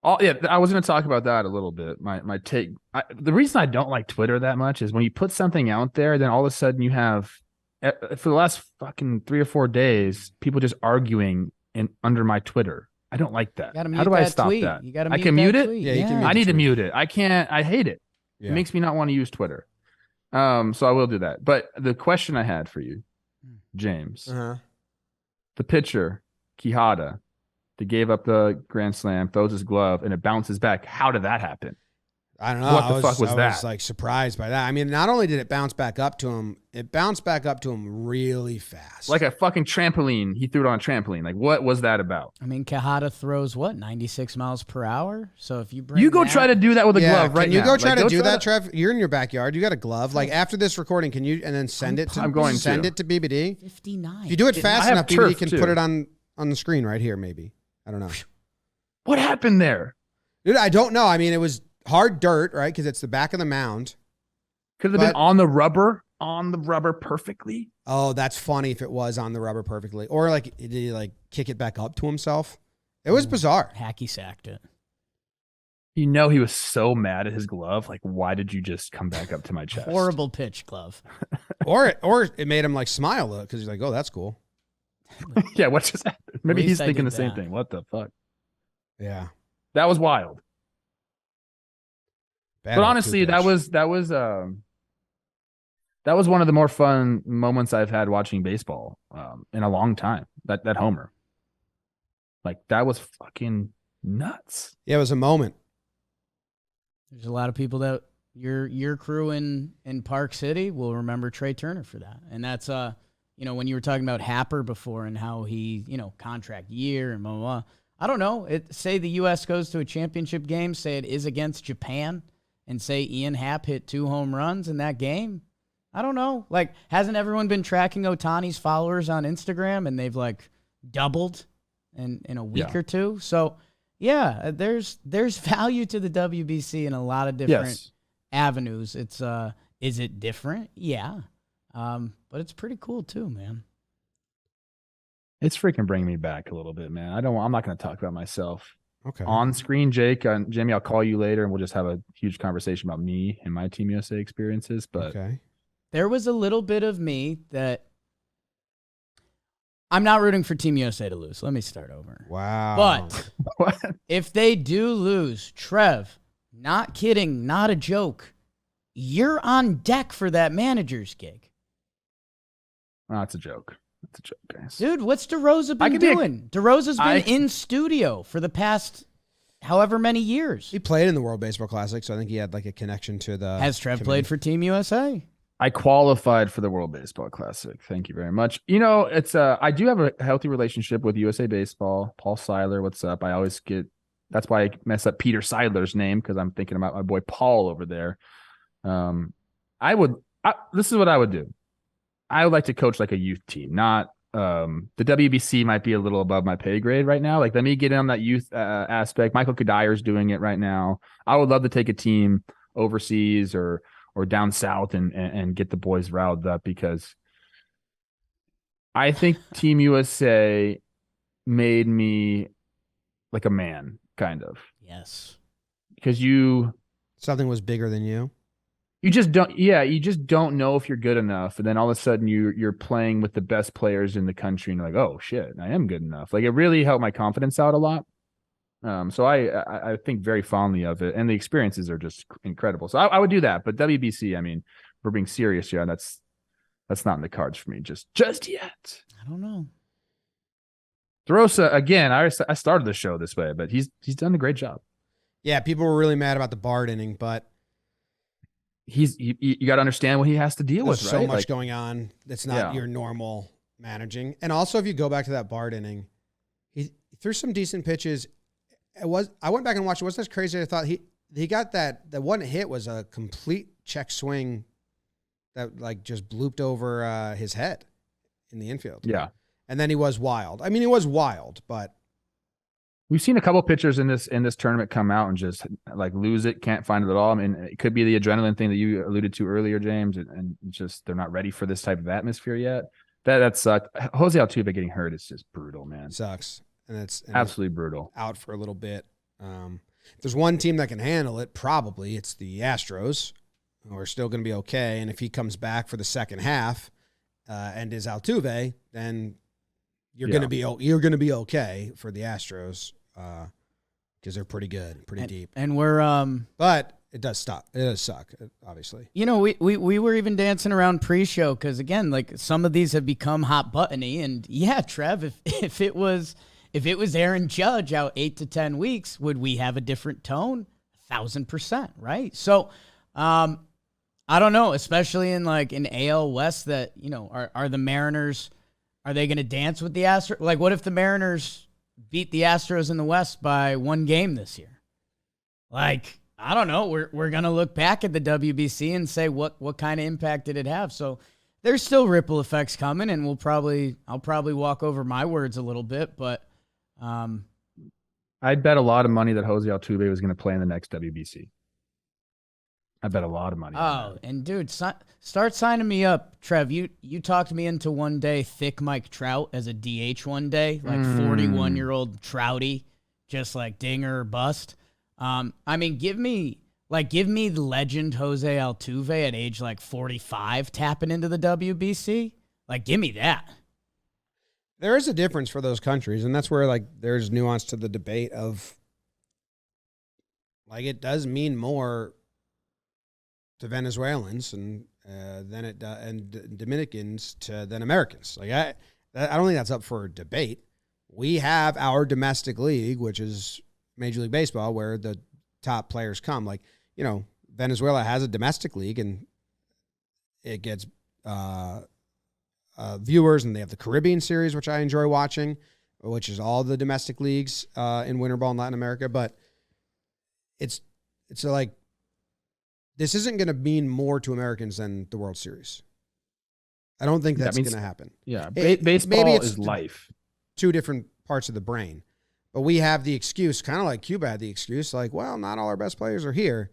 Speaker 3: I was going to talk about that a little bit. My take. The reason I don't like Twitter that much is when you put something out there, then all of a sudden you have, for the last fucking 3 or 4 days, people just arguing under my Twitter. I don't like that. How do I stop that?
Speaker 2: You gotta
Speaker 3: I can mute it.
Speaker 2: tweet.
Speaker 1: Yeah, you can mute
Speaker 3: I need to
Speaker 1: tweet.
Speaker 3: mute it. I can't. I hate it.
Speaker 1: Yeah.
Speaker 3: It makes me not want to use Twitter. So I will do that. But the question I had for you, James,
Speaker 1: Uh-huh.
Speaker 3: the pitcher, Quijada, that gave up the grand slam, throws his glove, and it bounces back. How did that happen?
Speaker 1: I don't know.
Speaker 3: What the fuck was
Speaker 1: I
Speaker 3: that?
Speaker 1: was like surprised by that. I mean, not only did it bounce back up to him, it bounced back up to him really fast.
Speaker 3: Like a fucking trampoline. He threw it on a trampoline. Like, what was that about?
Speaker 2: I mean, Quijada throws 96 miles per hour. So if you bring
Speaker 3: You go try to do that with a glove right now.
Speaker 1: Can you go try
Speaker 3: Like,
Speaker 1: to do that, Trev? You're in your backyard. You got a glove. Like after this recording, can you and then send it to BBD?
Speaker 2: 59.
Speaker 1: If you do it fast
Speaker 3: I have
Speaker 1: enough, BBD
Speaker 3: turf,
Speaker 1: can
Speaker 3: too.
Speaker 1: put it on the screen right here. Maybe I don't know.
Speaker 3: What happened there?
Speaker 1: Dude, I don't know. I mean, it was hard dirt, right? Because it's the back of the mound.
Speaker 3: Could have been on the rubber perfectly.
Speaker 1: Oh, that's funny if it was on the rubber perfectly. Or like, did he like kick it back up to himself? It was bizarre.
Speaker 2: Hacky sacked it.
Speaker 3: He was so mad at his glove. Like, why did you just come back up to my chest?
Speaker 2: Horrible pitch glove.
Speaker 1: or it made him like smile because he's like, oh, that's cool.
Speaker 3: Yeah, what just happened? Maybe he's
Speaker 2: I
Speaker 3: thinking
Speaker 2: did
Speaker 3: the same
Speaker 2: that.
Speaker 3: thing. What the fuck?
Speaker 1: Yeah.
Speaker 3: That was wild.
Speaker 1: Bad
Speaker 3: But
Speaker 1: Altuve
Speaker 3: honestly,
Speaker 1: pitch.
Speaker 3: that was one of the more fun moments I've had watching baseball in a long time. That homer, like that was fucking nuts.
Speaker 1: Yeah, it was a moment.
Speaker 2: There's a lot of people that your crew in Park City will remember Trey Turner for that. And that's when you were talking about Happer before and how he, contract year and blah, blah, blah. I don't know. Say the U.S. goes to a championship game, say it is against Japan, and say Ian Happ hit 2 home runs in that game. I don't know. Like, hasn't everyone been tracking Ohtani's followers on Instagram and they've like doubled in a week or two? So yeah, there's value to the WBC in a lot of different avenues. It's is it different? Yeah. But it's pretty cool too, man.
Speaker 3: It's freaking bringing me back a little bit, man. I'm not going to talk about myself
Speaker 1: Okay.
Speaker 3: on screen, Jake. Jamie, I'll call you later and we'll just have a huge conversation about me and my Team USA experiences. But
Speaker 1: Okay.
Speaker 2: There was a little bit of me that I'm not rooting for Team USA to lose. Let me start over.
Speaker 1: Wow.
Speaker 2: But
Speaker 3: what?
Speaker 2: if they do lose, Trev, not kidding, not a joke, you're on deck for that manager's gig.
Speaker 3: Oh, that's a joke. That's a joke, guys.
Speaker 2: Dude, what's DeRosa been doing? DeRosa's been in studio for the past however many years.
Speaker 1: He played in the World Baseball Classic, so I think he had like a connection to the.
Speaker 2: Has Trev played for Team USA?
Speaker 3: I qualified for the World Baseball Classic. Thank you very much. You know, it's I do have a healthy relationship with USA Baseball. Paul Seiler, what's up? I always get. That's why I mess up Peter Seidler's name, because I'm thinking about my boy Paul over there. This is what I would do. I would like to coach like a youth team, not the WBC might be a little above my pay grade right now. Like, let me get in on that youth aspect. Michael Kadyr's doing it right now. I would love to take a team overseas or down south and get the boys riled up, because I think Team USA made me like a man, kind of.
Speaker 2: Yes.
Speaker 3: Because
Speaker 1: something was bigger than you.
Speaker 3: You just don't know if you're good enough. And then all of a sudden you're playing with the best players in the country and you're like, oh shit, I am good enough. Like, it really helped my confidence out a lot. So I think very fondly of it, and the experiences are just incredible. So I would do that. But WBC, I mean, we're being serious here. That's not in the cards for me just yet.
Speaker 2: I don't know.
Speaker 3: DeRosa, again, I started the show this way, but he's done a great job.
Speaker 1: Yeah, people were really mad about the Bard inning, but
Speaker 3: you got to understand what he has to deal with.
Speaker 1: There's so much going on. That's not your normal managing. And also, if you go back to that Bard inning, he threw some decent pitches. I went back and watched. It wasn't as crazy as I thought. He got that one hit was a complete check swing that like just blooped over his head in the infield.
Speaker 3: Yeah.
Speaker 1: And then he was wild. I mean, he was wild, but
Speaker 3: we've seen a couple pitchers in this tournament come out and just like lose it, can't find it at all. I mean, it could be the adrenaline thing that you alluded to earlier, James, and just they're not ready for this type of atmosphere yet. That sucked. Jose Altuve getting hurt is just brutal, man.
Speaker 1: It sucks. And it's
Speaker 3: absolutely brutal.
Speaker 1: Out for a little bit. If there's one team that can handle it, probably it's the Astros, who are still going to be okay. And if he comes back for the second half and is Altuve, then you're going to be okay for the Astros because they're pretty good, pretty deep.
Speaker 2: And we're
Speaker 1: but it does stop. It does suck, obviously.
Speaker 2: You know, we were even dancing around pre-show because, again, like some of these have become hot buttony. And yeah, Trev, if it was Aaron Judge out 8 to 10 weeks, would we have a different tone? 1,000%, right? So, I don't know, especially in like an AL West that, you know, are the Mariners, are they going to dance with the Astros? Like, what if the Mariners beat the Astros in the West by 1 game this year? Like, I don't know. We're going to look back at the WBC and say what kind of impact did it have? So there's still ripple effects coming, and I'll probably walk over my words a little bit, but
Speaker 3: I'd bet a lot of money that Jose Altuve was going to play in the next WBC. I bet a lot of money.
Speaker 2: Oh, and dude, start signing me up, Trev. You talked me into one day thick Mike Trout as a DH one day, like 41-year-old Trouty, just like dinger or bust. I mean, give me the legend Jose Altuve at age like 45 tapping into the WBC. Like, give me that.
Speaker 1: There is a difference for those countries, and that's where like there's nuance to the debate of like it does mean more to Venezuelans and than it and Dominicans than Americans. Like I don't think that's up for debate. We have our domestic league, which is Major League Baseball, where the top players come. Like, you know, Venezuela has a domestic league, and it gets viewers, and they have the Caribbean series, which I enjoy watching, which is all the domestic leagues in winter ball in Latin America. But it's like, this isn't going to mean more to Americans than the World Series. I don't think that's going to happen.
Speaker 3: Yeah, baseball maybe is life.
Speaker 1: Two different parts of the brain. But we have the excuse, kind of like Cuba had the excuse, like, well, not all our best players are here.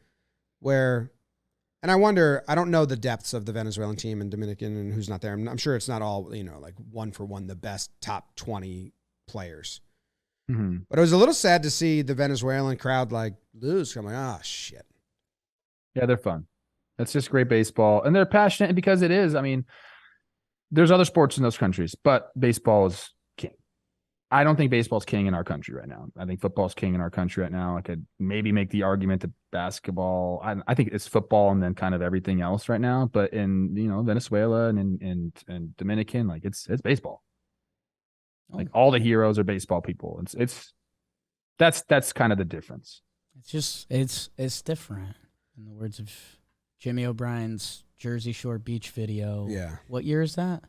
Speaker 1: And I wonder, I don't know the depths of the Venezuelan team and Dominican and who's not there. I'm sure it's not all, you know, like one for one, the best top 20 players. Mm-hmm. But it was a little sad to see the Venezuelan crowd like lose. I'm like, oh, shit.
Speaker 3: Yeah, they're fun. That's just great baseball. And they're passionate because it is. I mean, there's other sports in those countries, but baseball is king. I don't think baseball's king in our country right now. I think football's king in our country right now. I could maybe make the argument that basketball. I think it's football and then kind of everything else right now. But in Venezuela and Dominican, like it's baseball. Like all the heroes are baseball people. That's kind of the difference.
Speaker 2: It's just it's different. In the words of Jimmy O'Brien's Jersey Shore Beach video.
Speaker 1: Yeah.
Speaker 2: What year is that?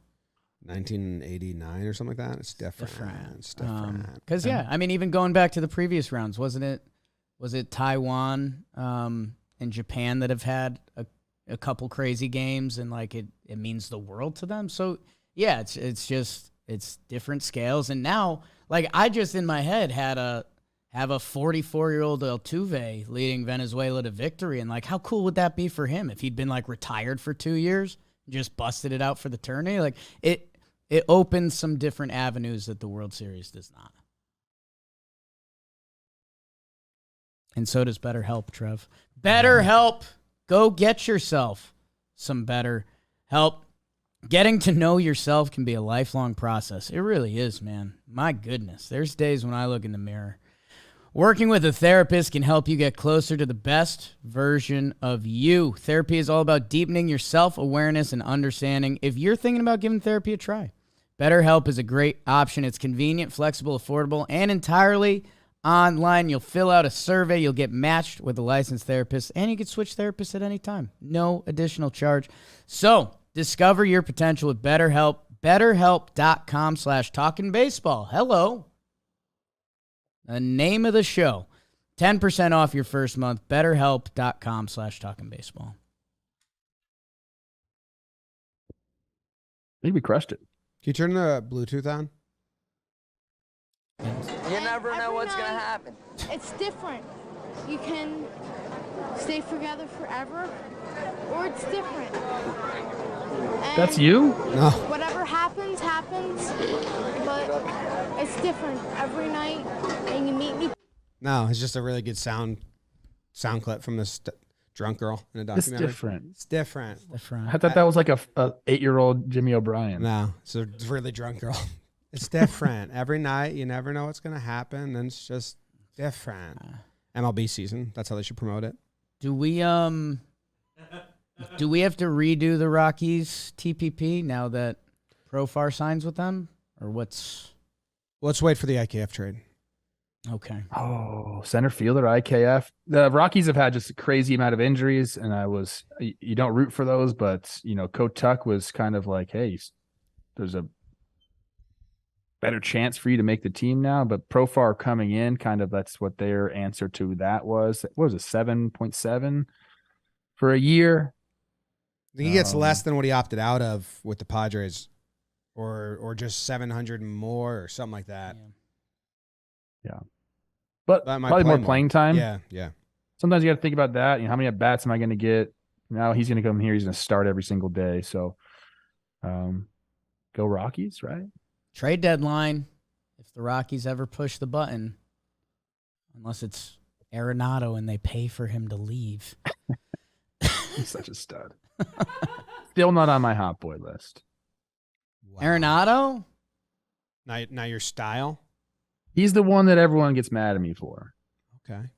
Speaker 1: 1989 or something like that. It's different. It's different.
Speaker 2: Because I mean, even going back to the previous rounds, was it Taiwan and Japan that have had a couple crazy games, and like it means the world to them. So yeah, it's different scales. And now, like I just in my head have a 44-year-old Altuve leading Venezuela to victory, and like how cool would that be for him if he'd been like retired for 2 years, just busted it out for the tourney? Like it opens some different avenues that the World Series does not. And so does BetterHelp, Trev. BetterHelp. Go get yourself some BetterHelp. Getting to know yourself can be a lifelong process. It really is, man. My goodness. There's days when I look in the mirror. Working with a therapist can help you get closer to the best version of you. Therapy is all about deepening your self-awareness and understanding. If you're thinking about giving therapy a try, BetterHelp is a great option. It's convenient, flexible, affordable, and entirely online. You'll fill out a survey. You'll get matched with a licensed therapist, and you can switch therapists at any time. No additional charge. So discover your potential with BetterHelp. BetterHelp.com/talkingbaseball. Hello. The name of the show. 10% off your first month. BetterHelp.com/talkingbaseball.
Speaker 3: I think we crushed it.
Speaker 1: Can you turn the Bluetooth on?
Speaker 5: You never know what's going to happen.
Speaker 6: It's different. You can stay together forever, or it's different. And
Speaker 3: That's you?
Speaker 1: No.
Speaker 6: whatever happens, but it's different every night, and you meet new.
Speaker 1: No, it's just a really good sound clip from this drunk girl in a
Speaker 3: It's
Speaker 1: documentary.
Speaker 3: different.
Speaker 1: It's different.
Speaker 3: I thought that was like a 8-year-old Jimmy O'Brien.
Speaker 1: No, it's a really drunk girl. It's different. Every night, you never know what's going to happen, and it's just different. MLB season. That's how they should promote it.
Speaker 2: Do we have to redo the Rockies TPP now that Profar signs with them, or what's?
Speaker 1: Let's wait for the IKF trade.
Speaker 2: Okay.
Speaker 3: Oh, center fielder, IKF. The Rockies have had just a crazy amount of injuries, and you don't root for those, but, Coach Tuck was kind of like, hey, there's a better chance for you to make the team now. But Profar coming in, kind of that's what their answer to that was. What was it, 7.7 for a year?
Speaker 1: I think he gets less than what he opted out of with the Padres, or just 700 more or something like that.
Speaker 3: Yeah. But
Speaker 1: That might
Speaker 3: probably
Speaker 1: play
Speaker 3: more playing time.
Speaker 1: Yeah.
Speaker 3: Sometimes you got to think about that. How many at bats am I going to get? Now he's going to come here. He's going to start every single day. So, go Rockies, right?
Speaker 2: Trade deadline. If the Rockies ever push the button, unless it's Arenado and they pay for him to leave.
Speaker 3: He's such a stud. Still not on my hot boy list.
Speaker 1: Wow.
Speaker 2: Arenado?
Speaker 1: Now your style?
Speaker 3: He's the one that everyone gets mad at me for.
Speaker 1: Okay.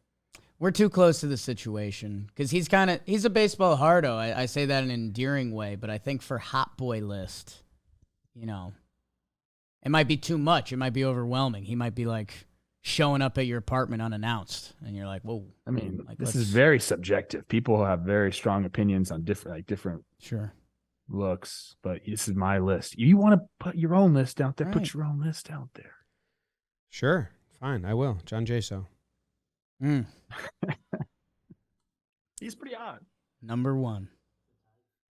Speaker 2: We're too close to the situation because he's a baseball hardo. I say that in an endearing way, but I think for hot boy list, it might be too much. It might be overwhelming. He might be like showing up at your apartment unannounced, and you're like, whoa.
Speaker 3: I mean, this is very subjective. People have very strong opinions on different
Speaker 2: Sure
Speaker 3: looks, but this is my list. You want to put your own list out there?
Speaker 2: Right.
Speaker 3: Put your own list out there.
Speaker 1: Sure. Fine. I will. John Jaso.
Speaker 3: He's pretty odd.
Speaker 2: Number 1,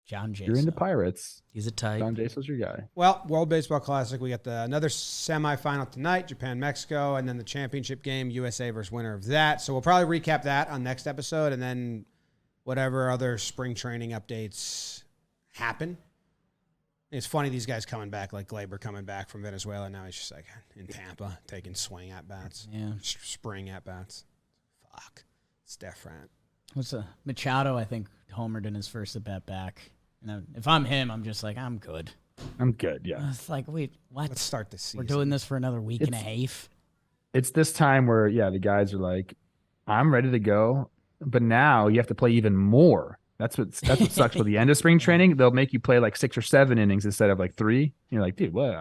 Speaker 2: John Jason.
Speaker 3: You're into Pirates.
Speaker 4: He's a type.
Speaker 3: John Jaso's your guy.
Speaker 1: Well, World Baseball Classic. We got another semifinal tonight, Japan, Mexico, and then the championship game, USA versus winner of that. So we'll probably recap that on next episode, and then whatever other spring training updates happen. It's funny, these guys coming back, like Glaber coming back from Venezuela. Now he's just like in Tampa, taking swing at bats.
Speaker 2: Yeah.
Speaker 1: Spring at bats. Fuck. It's different.
Speaker 2: Machado, I think, homered in his first at bat back. And if I'm him, I'm just like, I'm good.
Speaker 3: I'm good. Yeah.
Speaker 2: It's like, wait, what?
Speaker 1: Let's start the season.
Speaker 2: We're doing this for another week and a half.
Speaker 3: It's this time where, the guys are like, I'm ready to go, but now you have to play even more. That's what sucks with the end of spring training. They'll make you play like 6 or 7 innings instead of like 3. You're like, dude, what?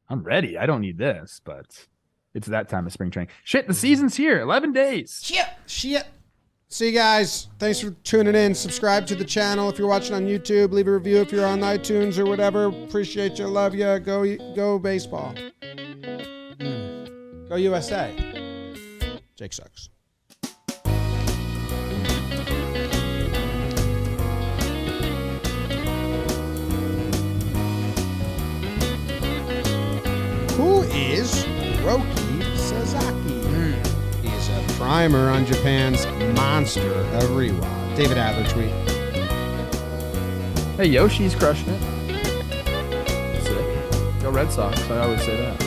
Speaker 3: I'm ready. I don't need this, but it's that time of spring training. Shit, the season's here. 11 days.
Speaker 1: Shit. See you guys. Thanks for tuning in. Subscribe to the channel if you're watching on YouTube. Leave a review if you're on iTunes or whatever. Appreciate you. Love you. Go baseball. Go USA. Jake sucks. Who is Roki Sasaki? He's a primer on Japan's monster of Reiwa. David Adler tweet.
Speaker 3: Hey, Yoshi's crushing it. Sick. Go Red Sox. I always say that.